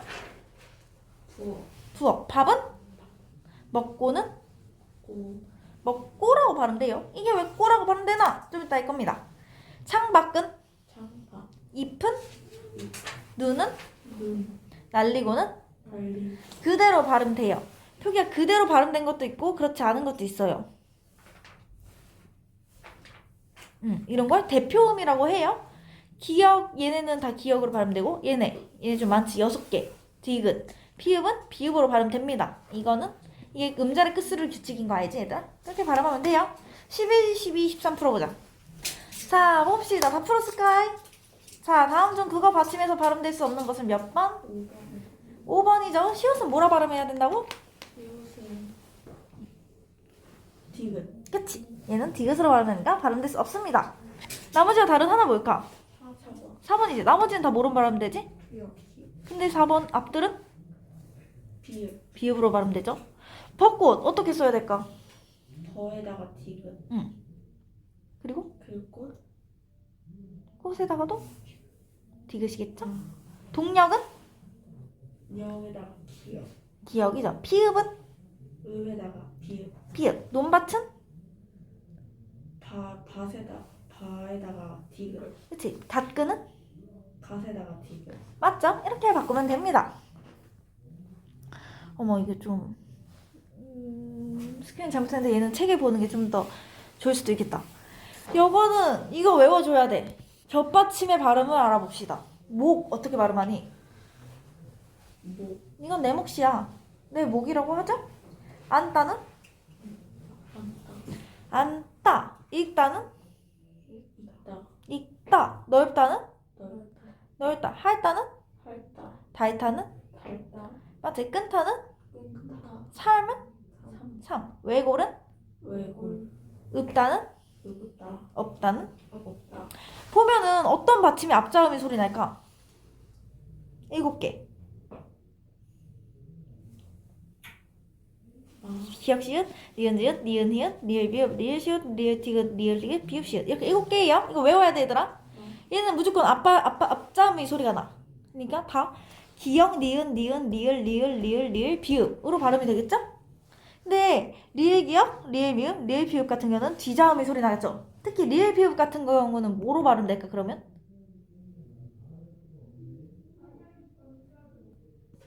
부엌. 밥은? 먹고는? 먹고라고 발음돼요. 이게 왜 꼬라고 발음되나? 좀 이따 할 겁니다. 창밖은? 창밖. 잎은? 눈은? 눈. 날리고는? 날리. 그대로 발음돼요. 표기가 그대로 발음된 것도 있고 그렇지 않은 것도 있어요. 이런 걸 대표음이라고 해요. 기역 얘네는 다 기역으로 발음되고 얘네 좀 많지 6개. 디귿. 피읍은 비읍으로 발음됩니다. 이게 음자리 끝수를 규칙인 거 알지 얘들아? 그렇게 발음하면 돼요. 11, 12, 13 풀어보자. 자 봅시다. 다 풀었을까? 자 다음 중 그거 받침해서 발음될 수 없는 것은 몇 번? 5번이죠. 시옷은 뭐라 발음해야 된다고? 이것은 디귿. 그치. 얘는 디귿으로 발음되니까 발음될 수 없습니다. 나머지가 다른 하나 뭘까? 4번 4번이지. 나머지는 다 뭐로 발음되지? 기억 근데 4번 앞들은 비읍 비읍으로 발음되죠. 벚꽃 어떻게 써야 될까? 더에다가 디귿 그리고 그리고 꽃에다가도 디귿이겠죠? 동력은 여에다가 기억 기역이죠. 피읍은 의에다가 비읍 비읍. 논밭은 바에다가 디귿 그치. 닷근은 갓에다가 디귿 맞죠? 이렇게 바꾸면 됩니다. 어머 이게 좀 스크린 잘못했는데 얘는 책에 보는 게 좀 더 좋을 수도 있겠다. 요거는 이거 외워줘야 돼. 겹받침의 발음을 알아봅시다. 목 어떻게 발음하니? 목 이건 내 몫이야. 내 목이라고 하죠? 안따는? 안다 안따. 읽다는? 있다 읽다. 넓다는? 넓다 넓다. 할다는? 할다 달타는? 달다 맞지? 끈타는? 끈다 삶은? 삼 삶. 외골은? 외골 읍다는? 읍다 없다는? 없다 보면은 어떤 받침이 앞자음이 소리 날까? 7개. 기역 시읒, 니은 지읒, 니은 히읗, 리을 비읍, 리을 시읒, 리을 티귿, 리을 리귿, 비읍 시읒. 이렇게 7개예요. 이거 외워야 돼 얘들아. 얘는 무조건 앞자음이 소리가 나. 그러니까 다 기역, 니은, 니은, 리을, 리을, 리을, 리을, 비읍으로 발음이 되겠죠? 근데 리을 기역, 리을 미음, 리을 비읍 같은 경우는 뒤자음이 소리 나겠죠? 특히 리을 비읍 같은 경우는 뭐로 발음될까 그러면?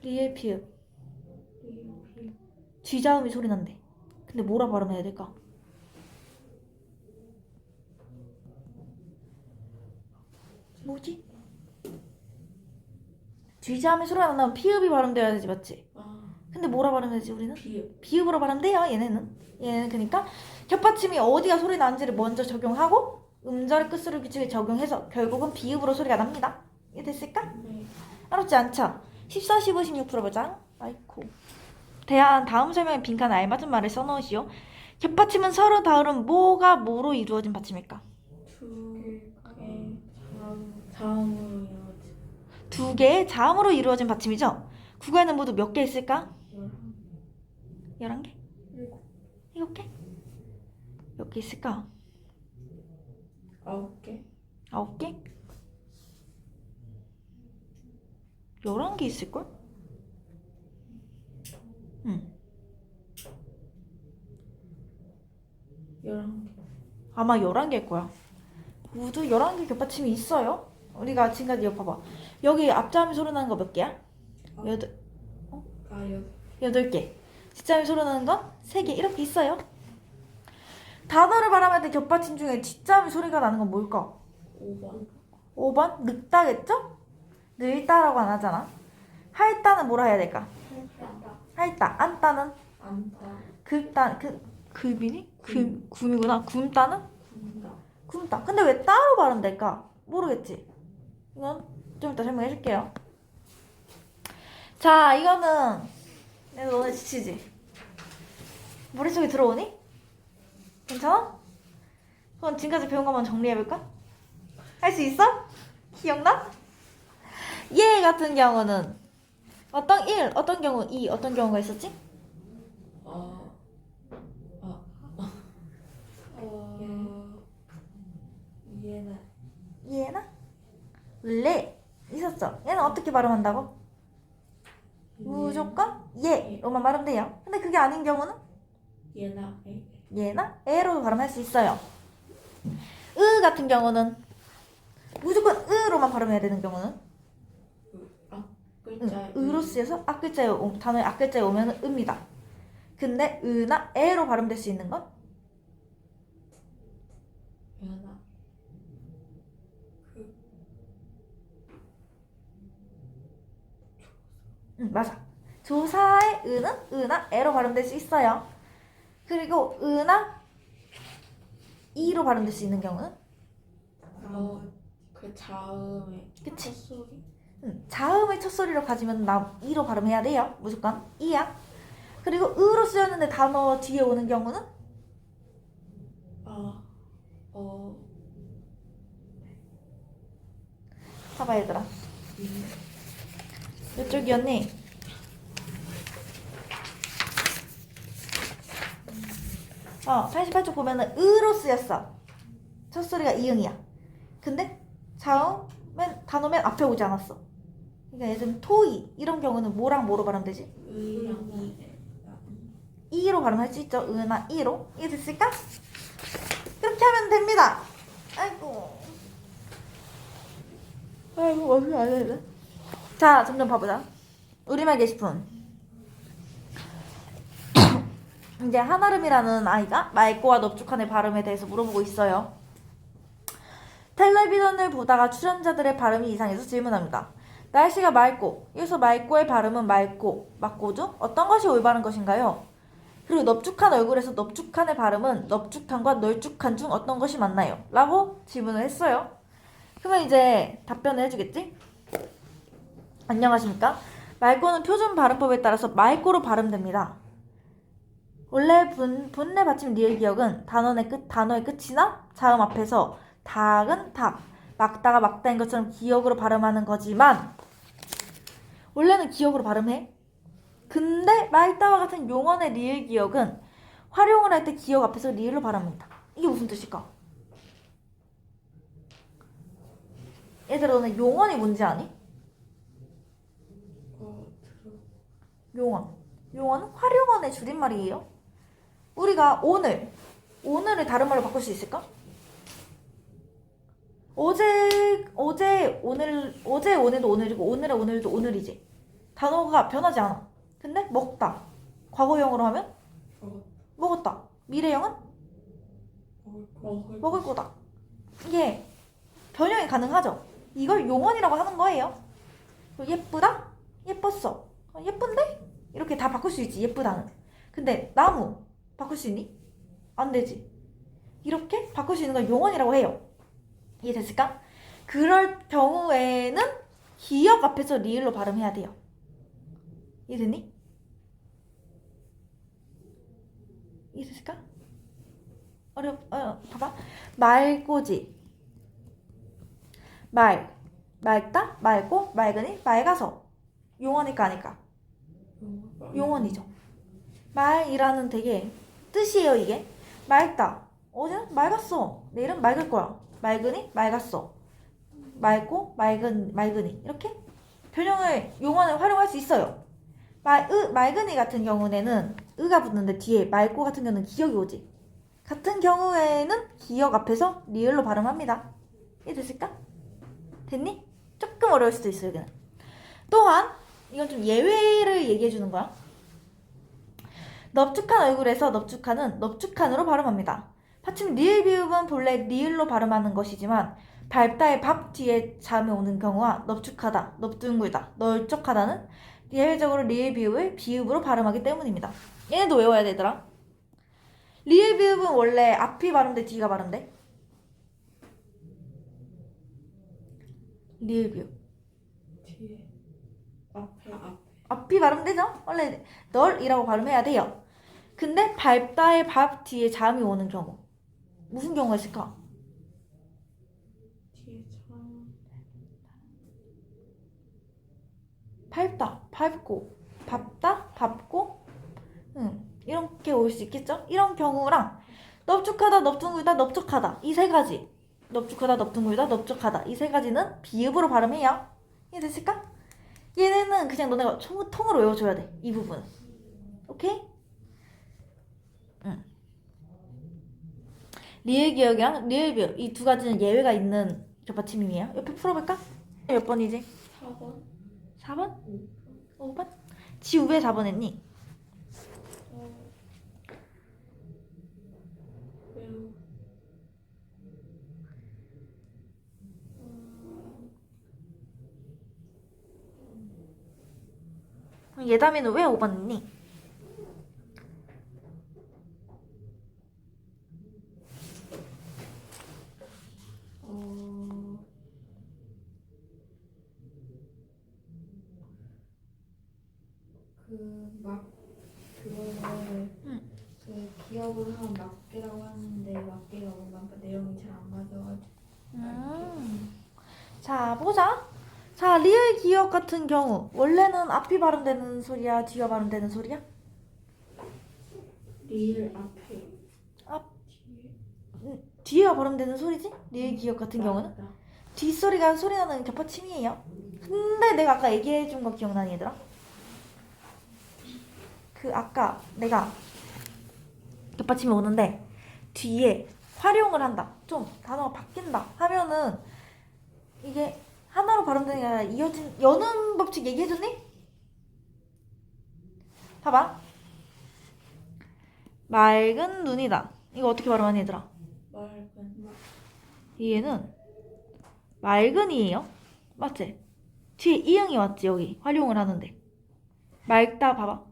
리을 비읍. 뒤자음이 소리 난대. 근데 뭐라 발음해야 될까? 뭐지? 뒤자음이 소리가 안 나면 피읍이 발음돼야 되지 맞지? 근데 뭐라 발음해야 되지 우리는? 비읍 비읍으로 발음돼요 얘는 그러니까 겹받침이 어디가 소리 나는지를 먼저 적용하고 음절 끝소리 규칙을 적용해서 결국은 비읍으로 소리가 납니다. 이해 됐을까? 네 어렵지 않죠? 14, 15, 16 풀어보자. 아이고. 대한 다음 설명에 빈칸에 알맞은 말을 써놓으시오. 겹받침은 서로 다른 뭐가 뭐로 이루어진 받침일까? 자음으로 이루어진 두 개의 자음으로 이루어진 받침이죠? 국어에는 모두 몇 개 있을까? 11개? 7개? 몇 개 있을까? 9개 9개? 11개 있을걸? 응. 11개 아마 11개일 거야. 모두 11개 겹받침이 있어요. 우리가 지금까지 여기 봐봐. 여기 앞자음이 소리 나는 거 몇 개야? 8개. 뒷자음이 소리 나는 건 3개. 이렇게 있어요. 단어를 발음할 때 겹받침 중에 뒷자음이 소리가 나는 건 뭘까? 5번 5번? 늙다겠죠? 늙다라고 안 하잖아. 할다는 뭐라 해야 될까? 할다. 안다는? 안다 긁다. 굽이니? 굼이구나. 굼다는? 군다 굼다. 근데 왜 따로 발음될까? 모르겠지? 이건 좀 이따 설명해 줄게요. 자, 이거는 내가 너네 지치지? 머릿속에 들어오니? 괜찮아? 그럼 지금까지 배운 것만 정리해볼까? 할 수 있어? 기억나? 얘 같은 경우는 어떤 경우 어떤 경우가 있었지? 얘나? 레 있었죠? 얘는 어떻게 발음한다고? 무조건 얘로만 발음돼요. 근데 그게 아닌 경우는 얘나 에로도 발음할 수 있어요. 으 같은 경우는 무조건 으로만 발음해야 되는 경우는 으로 쓰여서 앞글자에 단어의 앞글자에 오면 으입니다. 근데 으나 에로 발음될 수 있는 건 맞아. 조사의 은은 으나 에로 발음될 수 있어요. 그리고 으나 이로 발음될 수 있는 경우는 그 자음의 그치? 헛소리? 자음의 첫 소리로 가지면 나 이로 발음해야 돼요. 무조건 이야. 그리고 으로 쓰였는데 단어 뒤에 오는 경우는 봐봐 얘들아. 이쪽이었니? 88쪽 보면은 으로 쓰였어. 첫 소리가 이응이야. 근데 자음 단어 맨 앞에 오지 않았어. 그러니까 예를 들면 토이 이런 경우는 뭐랑 뭐로 발음되지? 이로 발음할 수 있죠. 으나 이로. 이해 됐을까? 그렇게 하면 됩니다. 아이고 어떻게 안 되네. 자, 점점 봐보자. 우리말 게시품. 이제 한아름이라는 아이가 맑고와 넙죽한의 발음에 대해서 물어보고 있어요. 텔레비전을 보다가 출연자들의 발음이 이상해서 질문합니다. 날씨가 맑고, 여기서 맑고의 발음은 맑고, 맞고 중 어떤 것이 올바른 것인가요? 그리고 넙죽한 얼굴에서 넙죽한의 발음은 넙죽한과 널쭉한 중 어떤 것이 맞나요? 라고 질문을 했어요. 그러면 이제 답변을 해주겠지? 안녕하십니까? 맑고는 표준 발음법에 따라서 맑고로 발음됩니다. 원래 본래 받침 리을 기억은 단어의 끝이나 자음 앞에서 닭은 닭, 막다가 막다인 것처럼 기억으로 발음하는 거지만 원래는 기억으로 발음해. 근데 맑다와 같은 용언의 리을 기억은 활용을 할 때 기억 앞에서 리을로 발음합니다. 이게 무슨 뜻일까? 얘들아 너네 용언이 뭔지 아니? 용언. 용언은 활용언의 줄임말이에요. 우리가 오늘을 다른 말로 바꿀 수 있을까? 어제 오늘도 오늘이고 오늘의 오늘도 오늘이지. 단어가 변하지 않아. 근데 먹다. 과거형으로 하면 먹었다. 미래형은 먹을 거다. 이게 변형이 가능하죠. 이걸 용언이라고 하는 거예요. 예쁘다? 예뻤어. 예쁜데? 이렇게 다 바꿀 수 있지. 예쁘다는. 근데 나무 바꿀 수 있니? 안 되지. 이렇게 바꿀 수 있는 걸 용언이라고 해요. 이해됐을까? 그럴 경우에는 기억 앞에서 리을로 발음해야 돼요. 이해됐니? 이해됐을까? 봐봐. 맑고지. 맑다, 맑고, 맑으니, 맑아서. 용언일까 아닐까? 용언이죠. 말이라는 되게 뜻이에요, 이게. 맑다. 어제는 맑았어. 내일은 맑을 거야. 맑으니, 맑았어. 맑고, 맑으니. 이렇게 변형을, 용언을 활용할 수 있어요. 맑으니 같은 경우에는 으가 붙는데 뒤에 맑고 같은 경우는 기억이 오지. 같은 경우에는 기억 앞에서 리을로 발음합니다. 이해됐을까? 됐니? 조금 어려울 수도 있어요, 여기는. 또한 이건 좀 예외를 얘기해 주는 거야. 넙죽한 얼굴에서 넙죽한은 넙죽한으로 발음합니다. 받침 리을 비읍은 본래 리을로 발음하는 것이지만 밝다의 밥 뒤에 잠이 오는 경우와 넙죽하다, 넙둥글다, 널쩍하다는 예외적으로 리을 비읍을 비읍으로 발음하기 때문입니다. 얘네도 외워야 되더라. 리을 비읍은 원래 앞이 발음돼, 뒤가 발음돼? 리을 비읍. 뒤에 앞에 앞이 발음되죠? 원래 널이라고 발음해야 돼요. 근데 밝다의 밥 뒤에 잠이 오는 경우. 무슨 경우가 있을까? 뒤에 참 밝다, 밝고, 밥다, 밥고, 이렇게 올 수 있겠죠? 이런 경우랑 넙죽하다, 넙둥글다, 넓적하다 이 세 가지. 넙죽하다, 넙둥글다, 넓적하다 이 세 가지는 비읍으로 발음해요. 이해됐을까? 얘네는 그냥 너네가 통으로 외워줘야 돼. 이 부분. 오케이? 리을 기억이랑 리을 비읍 이 두 가지는 예외가 있는 받침이에요. 옆에 풀어볼까? 몇 번이지? 4번 4번? 5번? 지우 왜 4번 했니? 매우 그럼 예담이는 왜 5번 했니? 막 그거를 응. 그 기억을 하면 막개라고 하는데 막개가 뭔가 내용이 잘 안 맞아가지고. 자, 보자. 자, 리을 기억 같은 경우 원래는 앞이 발음되는 소리야, 뒤가 발음되는 소리야? 리을 앞에 앞, 뒤에 뒤가 발음되는 소리지? 리을 기억 같은 경우는 맞다. 뒷소리가 소리나는 겹받침이에요. 근데 내가 아까 얘기해준 거 기억나니 얘들아? 그 아까 내가 겹받침이 오는데 뒤에 활용을 한다. 좀 단어가 바뀐다 하면은 이게 하나로 발음되는 게 아니라 이어진 여는 법칙 얘기해줬니? 봐봐. 맑은 눈이다. 이거 어떻게 발음하니 얘들아? 맑은 얘는 맑은이에요. 맞지? 뒤에 이응이 왔지 여기 활용을 하는데 맑다 봐봐.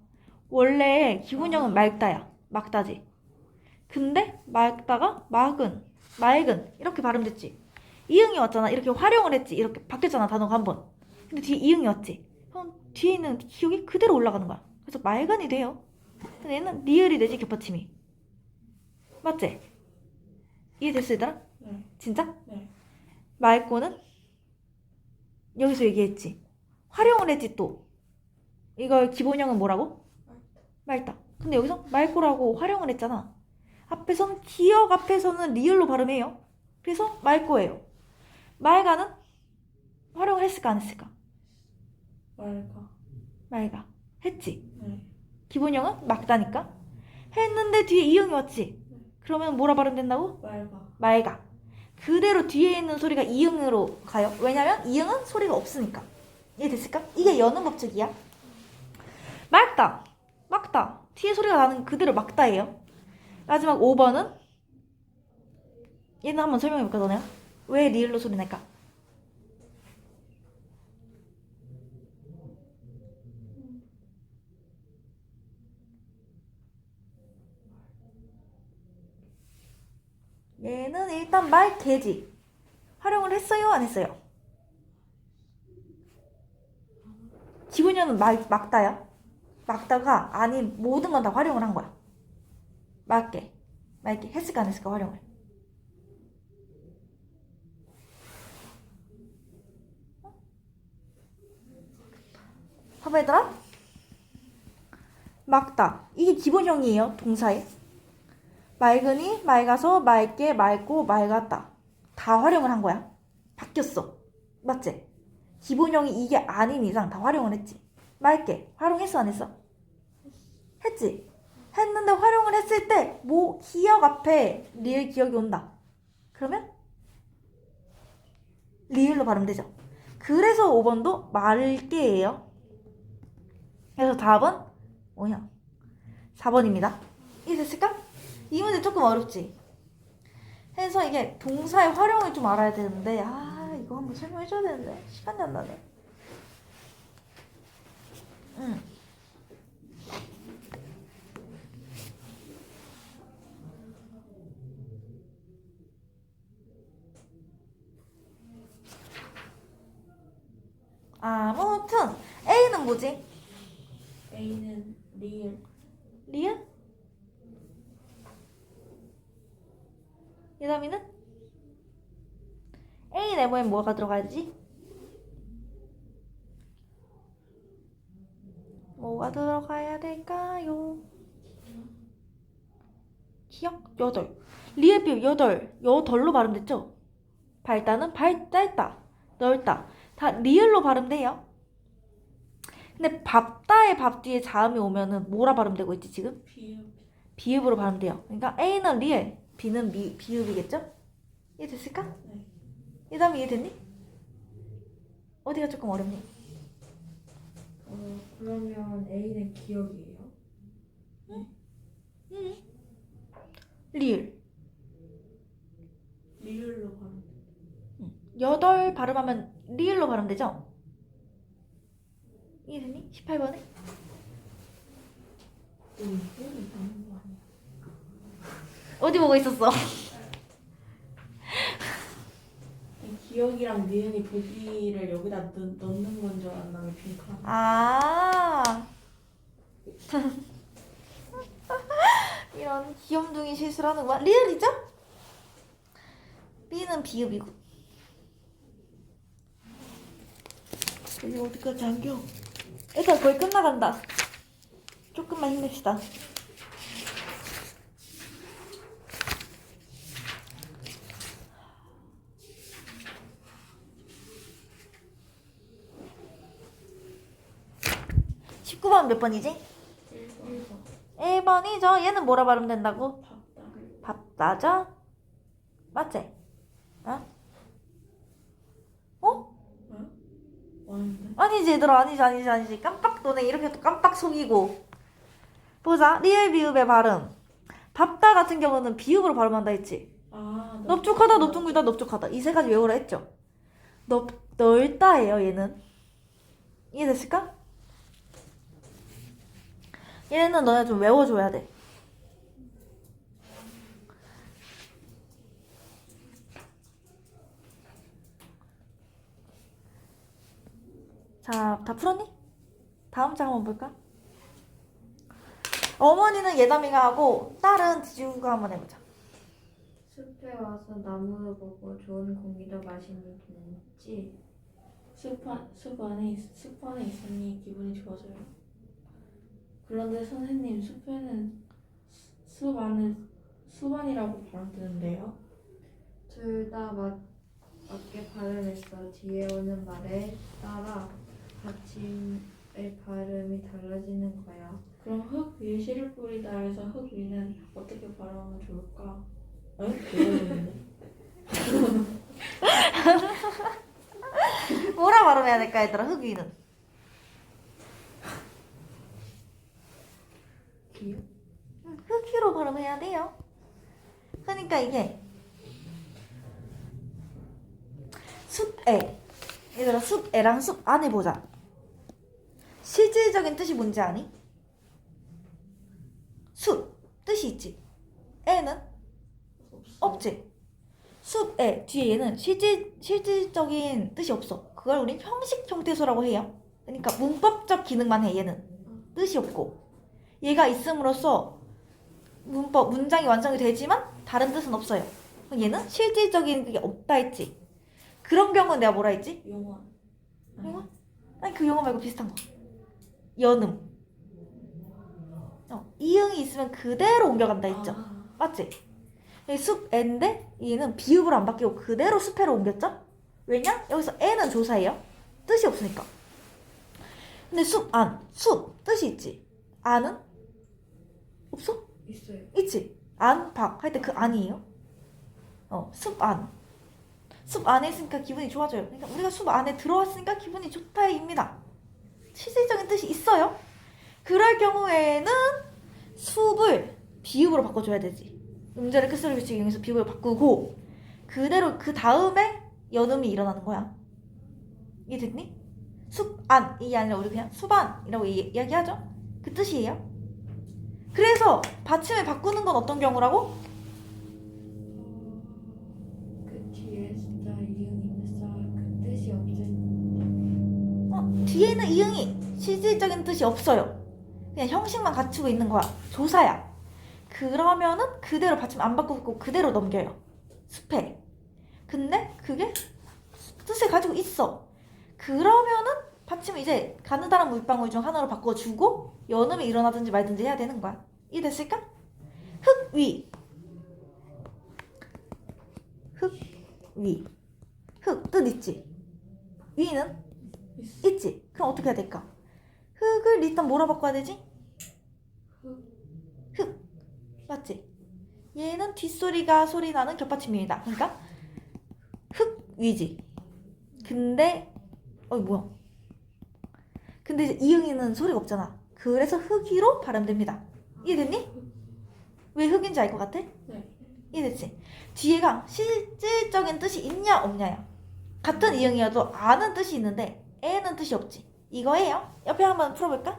원래 기본형은 맑다야. 막다지. 근데 맑다가 맑은 이렇게 발음됐지. 이응이 왔잖아. 이렇게 활용을 했지. 이렇게 바뀌었잖아 단어가 한 번. 근데 뒤에 이응이 왔지. 그럼 뒤에 있는 기억이 그대로 올라가는 거야. 그래서 맑은이 돼요. 근데 얘는 리을이 되지 겹받침이. 맞지? 이해됐어 얘들아? 네. 진짜? 네. 맑고는 여기서 얘기했지. 활용을 했지 또. 이걸 기본형은 뭐라고? 맑다. 근데 여기서 맑고라고 활용을 했잖아. 앞에서는 기억 앞에서는 리을로 발음해요. 그래서 맑고예요. 맑아는 활용을 했을까 안 했을까? 맑아. 맑아. 했지. 네. 기본형은 막다니까. 했는데 뒤에 이응이 왔지. 그러면 뭐라 발음된다고? 맑아. 맑아. 그대로 뒤에 있는 소리가 이응으로 가요. 왜냐면 이응은 소리가 없으니까. 이해됐을까? 이게 여는 법칙이야. 맑다. 막다. 뒤에 소리가 나는 그대로 막다예요. 마지막 5번은 얘는 한번 설명해볼까 너네가? 왜 리을로 소리 낼까? 얘는 일단 말개지. 활용을 했어요 안 했어요? 기본형은 막다야. 막다가 아닌 모든 건 다 활용을 한 거야. 맑게 했을까 안 했을까 활용을. 봐봐 얘들아. 막다 이게 기본형이에요 동사에. 맑으니 맑아서 맑게 맑고 맑았다 다 활용을 한 거야. 바뀌었어. 맞지? 기본형이 이게 아닌 이상 다 활용을 했지. 맑게 활용했어 안 했어? 했지. 했는데 활용을 했을 때 뭐 기억 앞에 리을 기억이 온다. 그러면 리을로 발음되죠. 그래서 5번도 맑게예요. 그래서 답은 뭐냐? 4번입니다. 이해됐을까? 이 문제 조금 어렵지? 해서 이게 동사의 활용을 좀 알아야 되는데 이거 한번 설명해줘야 되는데 시간이 안 나네. 아무튼 A는 뭐지? A는 리을. 리을? 예담이는? A 네모엔 뭐가 들어가야지? 뭐가 들어가야 될까요? 기억? 여덟. 리을 비읍 여덜로 발음됐죠? 밝다는 짧다, 넓다 다 리을로 발음돼요. 근데 밥다의 밥 뒤에 자음이 오면은 뭐라 발음되고 있지 지금? 비읍. 비읍으로 발음돼요. 그러니까 A는 리을, B는 비읍이겠죠? 이해됐을까? 네. 이 다음에 이해됐니? 어디가 조금 어렵니? 그러면 A는 기억이에요? 리을. 리을로 가는. 여덟 발음하면 리을로 발음되죠? 이해됐니? 18번에? 이름이 있는 거 아니야? 어디 보고 있었어? 기억이랑 니은이 보기를 여기다 넣는 건 줄 알았나 왜 빈칸? 아 이런 귀염둥이 실수를 하는구나. 리을이죠? 리는 비읍이고. 여기 어디까지 안겨? 일단 거의 끝나간다. 조금만 힘냅시다. (19번) 몇 번이지? 1번이죠. 얘는 뭐라 발음 된다고? 밥다죠? 맞지? 어? 어? 왔는데? 아니지 얘들아, 아니지. 깜빡 너네 이렇게 또 깜빡 속이고. 보자. 리을 비읍의 발음. 밥다 같은 경우는 비읍으로 발음한다 했지. 넓적하다, 넓둥글다, 넓적하다. 이 세 가지 외우라 했죠. 넓다예요 얘는. 이해됐을까? 얘는 너네 좀 외워줘야 돼. 자, 다 풀었니? 다음 장 한번 볼까? 어머니는 예담이가 하고 딸은 지우가 한번 해보자. 숲에 와서 나무도 보고 좋은 공기도 마시는지 숲 안에 있으니 기분이 좋아져요. 그런데 선생님 숲에는 숲 안이라고 발음되는데요. 둘 다 맞게 발음했어. 뒤에 오는 말에 따라 받침의 발음이 달라지는 거야. 그럼 흙 위에 씨를 뿌리다 해서 흙 위는 어떻게 발음하면 좋을까? 모르겠는데. 뭐라 발음해야 될까 얘들아? 흑위는 기요? 흑위로 발음해야 돼요. 그러니까 이게 숲에, 얘들아 숲에랑 숲 안에 보자. 실질적인 뜻이 뭔지 아니? 숲 뜻이 있지. 에는 없지. 숲에 뒤에 얘는 실질적인 뜻이 없어. 그걸 우린 형식 형태소라고 해요. 그러니까 문법적 기능만 해. 얘는 뜻이 없고, 얘가 있음으로써 문장이 완성이 되지만 다른 뜻은 없어요. 그럼 얘는 실질적인 그게 없다 했지. 그런 경우는 내가 뭐라 했지? 용원. 용어? 아니 그 용어 말고 비슷한 거. 연음. 이응이 있으면 그대로 옮겨간다 했죠. 맞지? 여기 숲인데 얘는 비읍으로 안 바뀌고 그대로 숲에로 옮겼죠? 왜냐? 여기서 애는 조사예요. 뜻이 없으니까. 근데 숲 뜻이 있지. 안은 없어? 있어요. 있지. 박 할 때 그 안이에요. 숲 안에 있으니까 기분이 좋아져요. 그러니까 우리가 숲 안에 들어왔으니까 기분이 좋다입니다. 실질적인 뜻이 있어요. 그럴 경우에는 숲을 비읍으로 바꿔줘야 되지. 음절의 끝소리 규칙 이용해서 비읍을 바꾸고 그대로 그 다음에 연음이 일어나는 거야. 이해됐니? 숲안 이게 아니라 우리 그냥 숲안이라고 이야기하죠. 그 뜻이에요. 그래서 받침을 바꾸는 건 어떤 경우라고? 그 뒤에 숫자 이응 있는 그 뜻이 없을 뒤에는 이응이 실질적인 뜻이 없어요. 그냥 형식만 갖추고 있는 거야. 조사야. 그러면은 그대로 받침 안 바꾸고 그대로 넘겨요. 숲에. 근데 그게 뜻을 가지고 있어. 그러면은 받침을 이제 가느다란 물방울 중 하나로 바꿔주고 연음이 일어나든지 말든지 해야 되는 거야. 이해됐을까? 흙위. 흙위. 흙 뜻 있지? 위는 있지? 그럼 어떻게 해야 될까? 흙을 일단 뭐라 바꿔야 되지? 흙. 맞지? 얘는 뒷소리가 소리 나는 겹받침입니다. 그러니까 흙위지. 근데 뭐야? 근데 이제 이응이는 소리가 없잖아. 그래서 흙위로 발음됩니다. 이해됐니? 왜 흙인지 알 것 같아? 네. 이해됐지? 뒤에가 실질적인 뜻이 있냐 없냐야. 같은 이응이어도 아는 뜻이 있는데 애는 뜻이 없지. 이거예요. 옆에 한번 풀어볼까?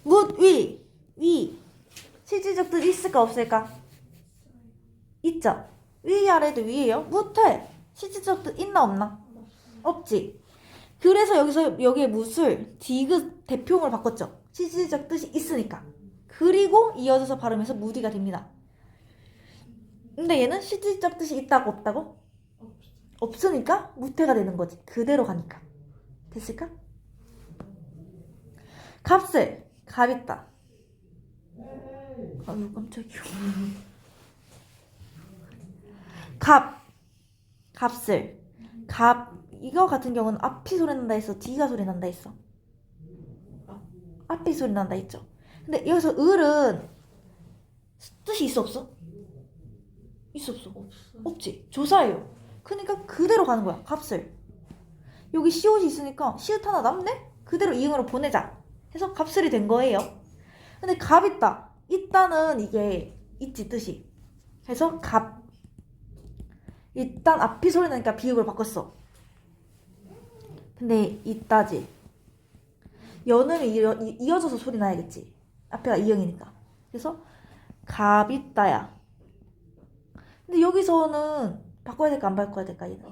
묻, 위, 위. 실질적 뜻 있을까 없을까? 있죠. 위 아래도 위예요. 묻해. 실질적 뜻 있나 없나? 없지. 그래서 여기에 묻을 디귿 대표음을 바꿨죠. 실질적 뜻이 있으니까. 그리고 이어져서 발음해서 무디가 됩니다. 근데 얘는 실질적 뜻이 있다고 없다고? 없으니까 무태가 되는 거지. 그대로 가니까. 됐을까? 값을 값 있다. 아유 깜짝이야. 값을 값 이거 같은 경우는 앞이 소리 난다 했어. 뒤가 소리 난다 했어. 앞이 소리 난다 했죠. 근데 여기서 을은 뜻이 있어 없어? 있어 없어? 없지. 조사예요. 그러니까 그대로 가는 거야. 값을. 여기 시옷이 있으니까 시옷 하나 남네? 그대로 이응으로 보내자. 해서 값을이 된 거예요. 근데 값 있다. 있다는 이게 있지 뜻이. 그래서 값. 일단 앞이 소리 나니까 비읍을 바꿨어. 근데 있다지. 연음이 이어져서 소리 나야겠지. 앞에가 이응이니까. 그래서 값 있다야. 근데 여기서는 바꿔야 될까 안 바꿔야 될까 얘는?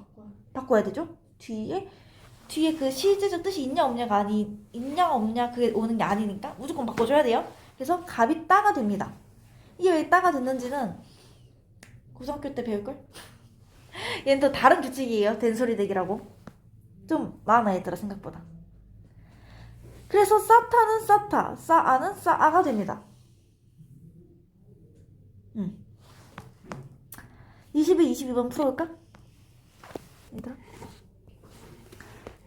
바꿔야 되죠? 뒤에 그 실제적 뜻이 있냐 없냐가 있냐 없냐 그게 오는 게 아니니까 무조건 바꿔줘야 돼요. 그래서 값이 따가 됩니다. 이게 왜 따가 됐는지는 고등학교 때 배울걸? 얘는 또 다른 규칙이에요. 된소리 대기라고. 좀 많아 얘들아 생각보다. 그래서 싸타는 싸타, 싸아는 싸아가 됩니다. 21, 22번 풀어볼까? 얘들아.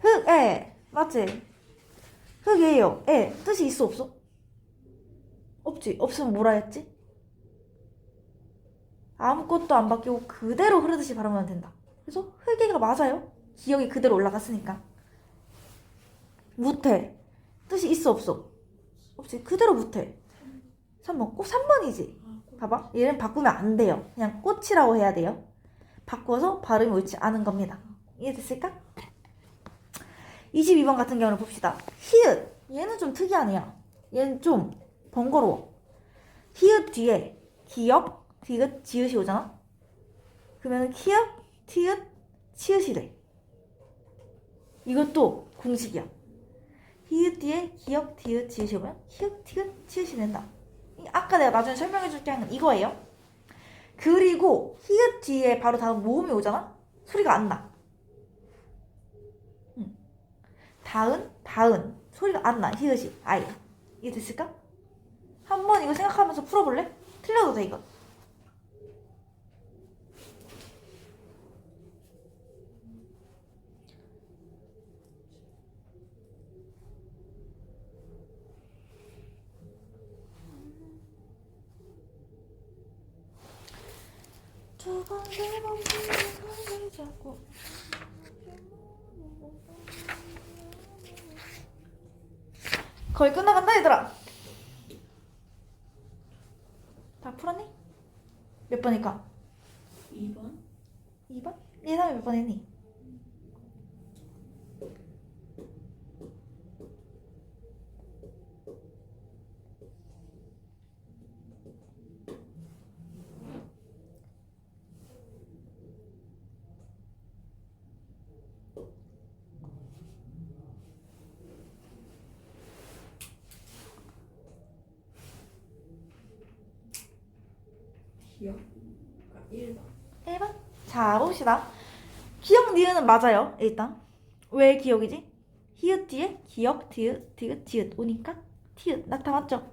흑, 맞지? 흑이에요. 뜻이 있어 없어? 없지. 없으면 뭐라 했지? 아무것도 안 바뀌고 그대로 흐르듯이 발음하면 된다. 그래서 흑이가 맞아요. 기억이 그대로 올라갔으니까. 무태. 뜻이 있어 없어? 없지. 그대로 무태. 3번. 꼭 3번이지. 봐봐. 얘는 바꾸면 안 돼요. 그냥 꽃이라고 해야 돼요. 바꿔서 발음이 옳지 않은 겁니다. 이해됐을까? 22번 같은 경우를 봅시다. 히읗. 얘는 좀 특이하네요. 얘는 좀 번거로워. 히읗 뒤에 기역, 디귿, 지읒이 오잖아? 그러면 키읔, 티읕, 치읓이 돼. 이것도 공식이야. 히읗 뒤에 기역, 디귿, 지읒이 오면 히읗, 티읕, 치읓이 된다. 아까 내가 나중에 설명해 줄게 하는 이거예요. 그리고 히읗 뒤에 바로 다음 모음이 오잖아? 소리가 안 나. 다은 소리가 안 나. 히읗이 아예. 이해 됐을까? 한번 이거 생각하면서 풀어볼래? 틀려도 돼 이거. 두 번, 세 번, 손을 잡고 거의 끝나간다 얘들아. 다 풀었니? 몇 번일까? 2번? 2번? 예상이 몇 번 했니? 기억? 1번. 1번? 자 봅시다. 기역 니은은 맞아요. 일단 왜 기역이지? 히읗 뒤에 기역, 디귿, 디귿, 지읒 오니까 티읕 나타났죠.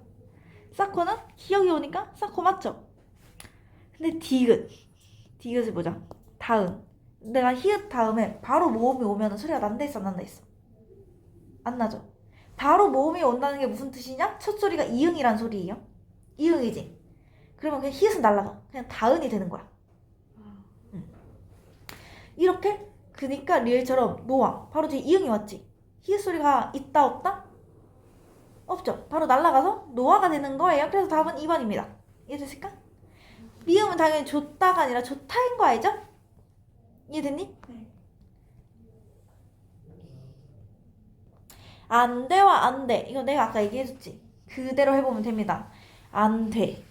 사코는 기역이 오니까 사코 맞죠. 근데 디귿을 보자. 다음 내가 히읗 다음에 바로 모음이 오면 소리가 난다 했어 안 난다 했어? 안 나죠. 바로 모음이 온다는 게 무슨 뜻이냐? 첫 소리가 이응이란 소리예요. 이응이지. 그러면 그냥 히읗은 날라가. 그냥 다은이 되는 거야. 이렇게 그니까 리을처럼 노아 바로 뒤에 이응이 왔지. 히읗 소리가 있다 없다? 없죠. 바로 날라가서 노아가 되는 거예요. 그래서 답은 2번입니다. 이해됐을까? 미음은 당연히 좋다가 아니라 좋다인 거 알죠? 이해됐니? 네. 안 돼와 안 돼. 이거 내가 아까 얘기해줬지. 그대로 해보면 됩니다. 안 돼.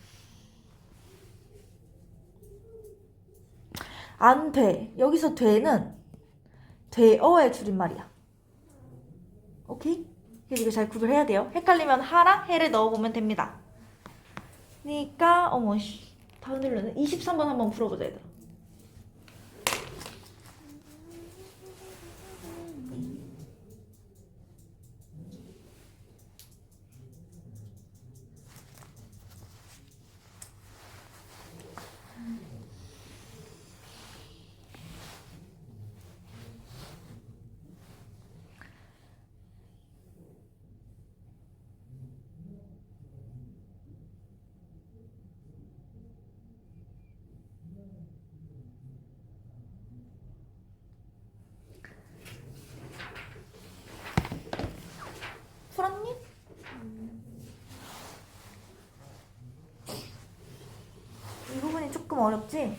안 돼. 여기서 돼는 되어의 줄임말이야. 오케이? 그래서 이거 잘 구별해야 돼요. 헷갈리면 하랑 해를 넣어보면 됩니다. 그러니까 어머 씨. 다 흔들렸네. 23번 한번 풀어보자 얘들아. 풀었니? 이 부분이 조금 어렵지?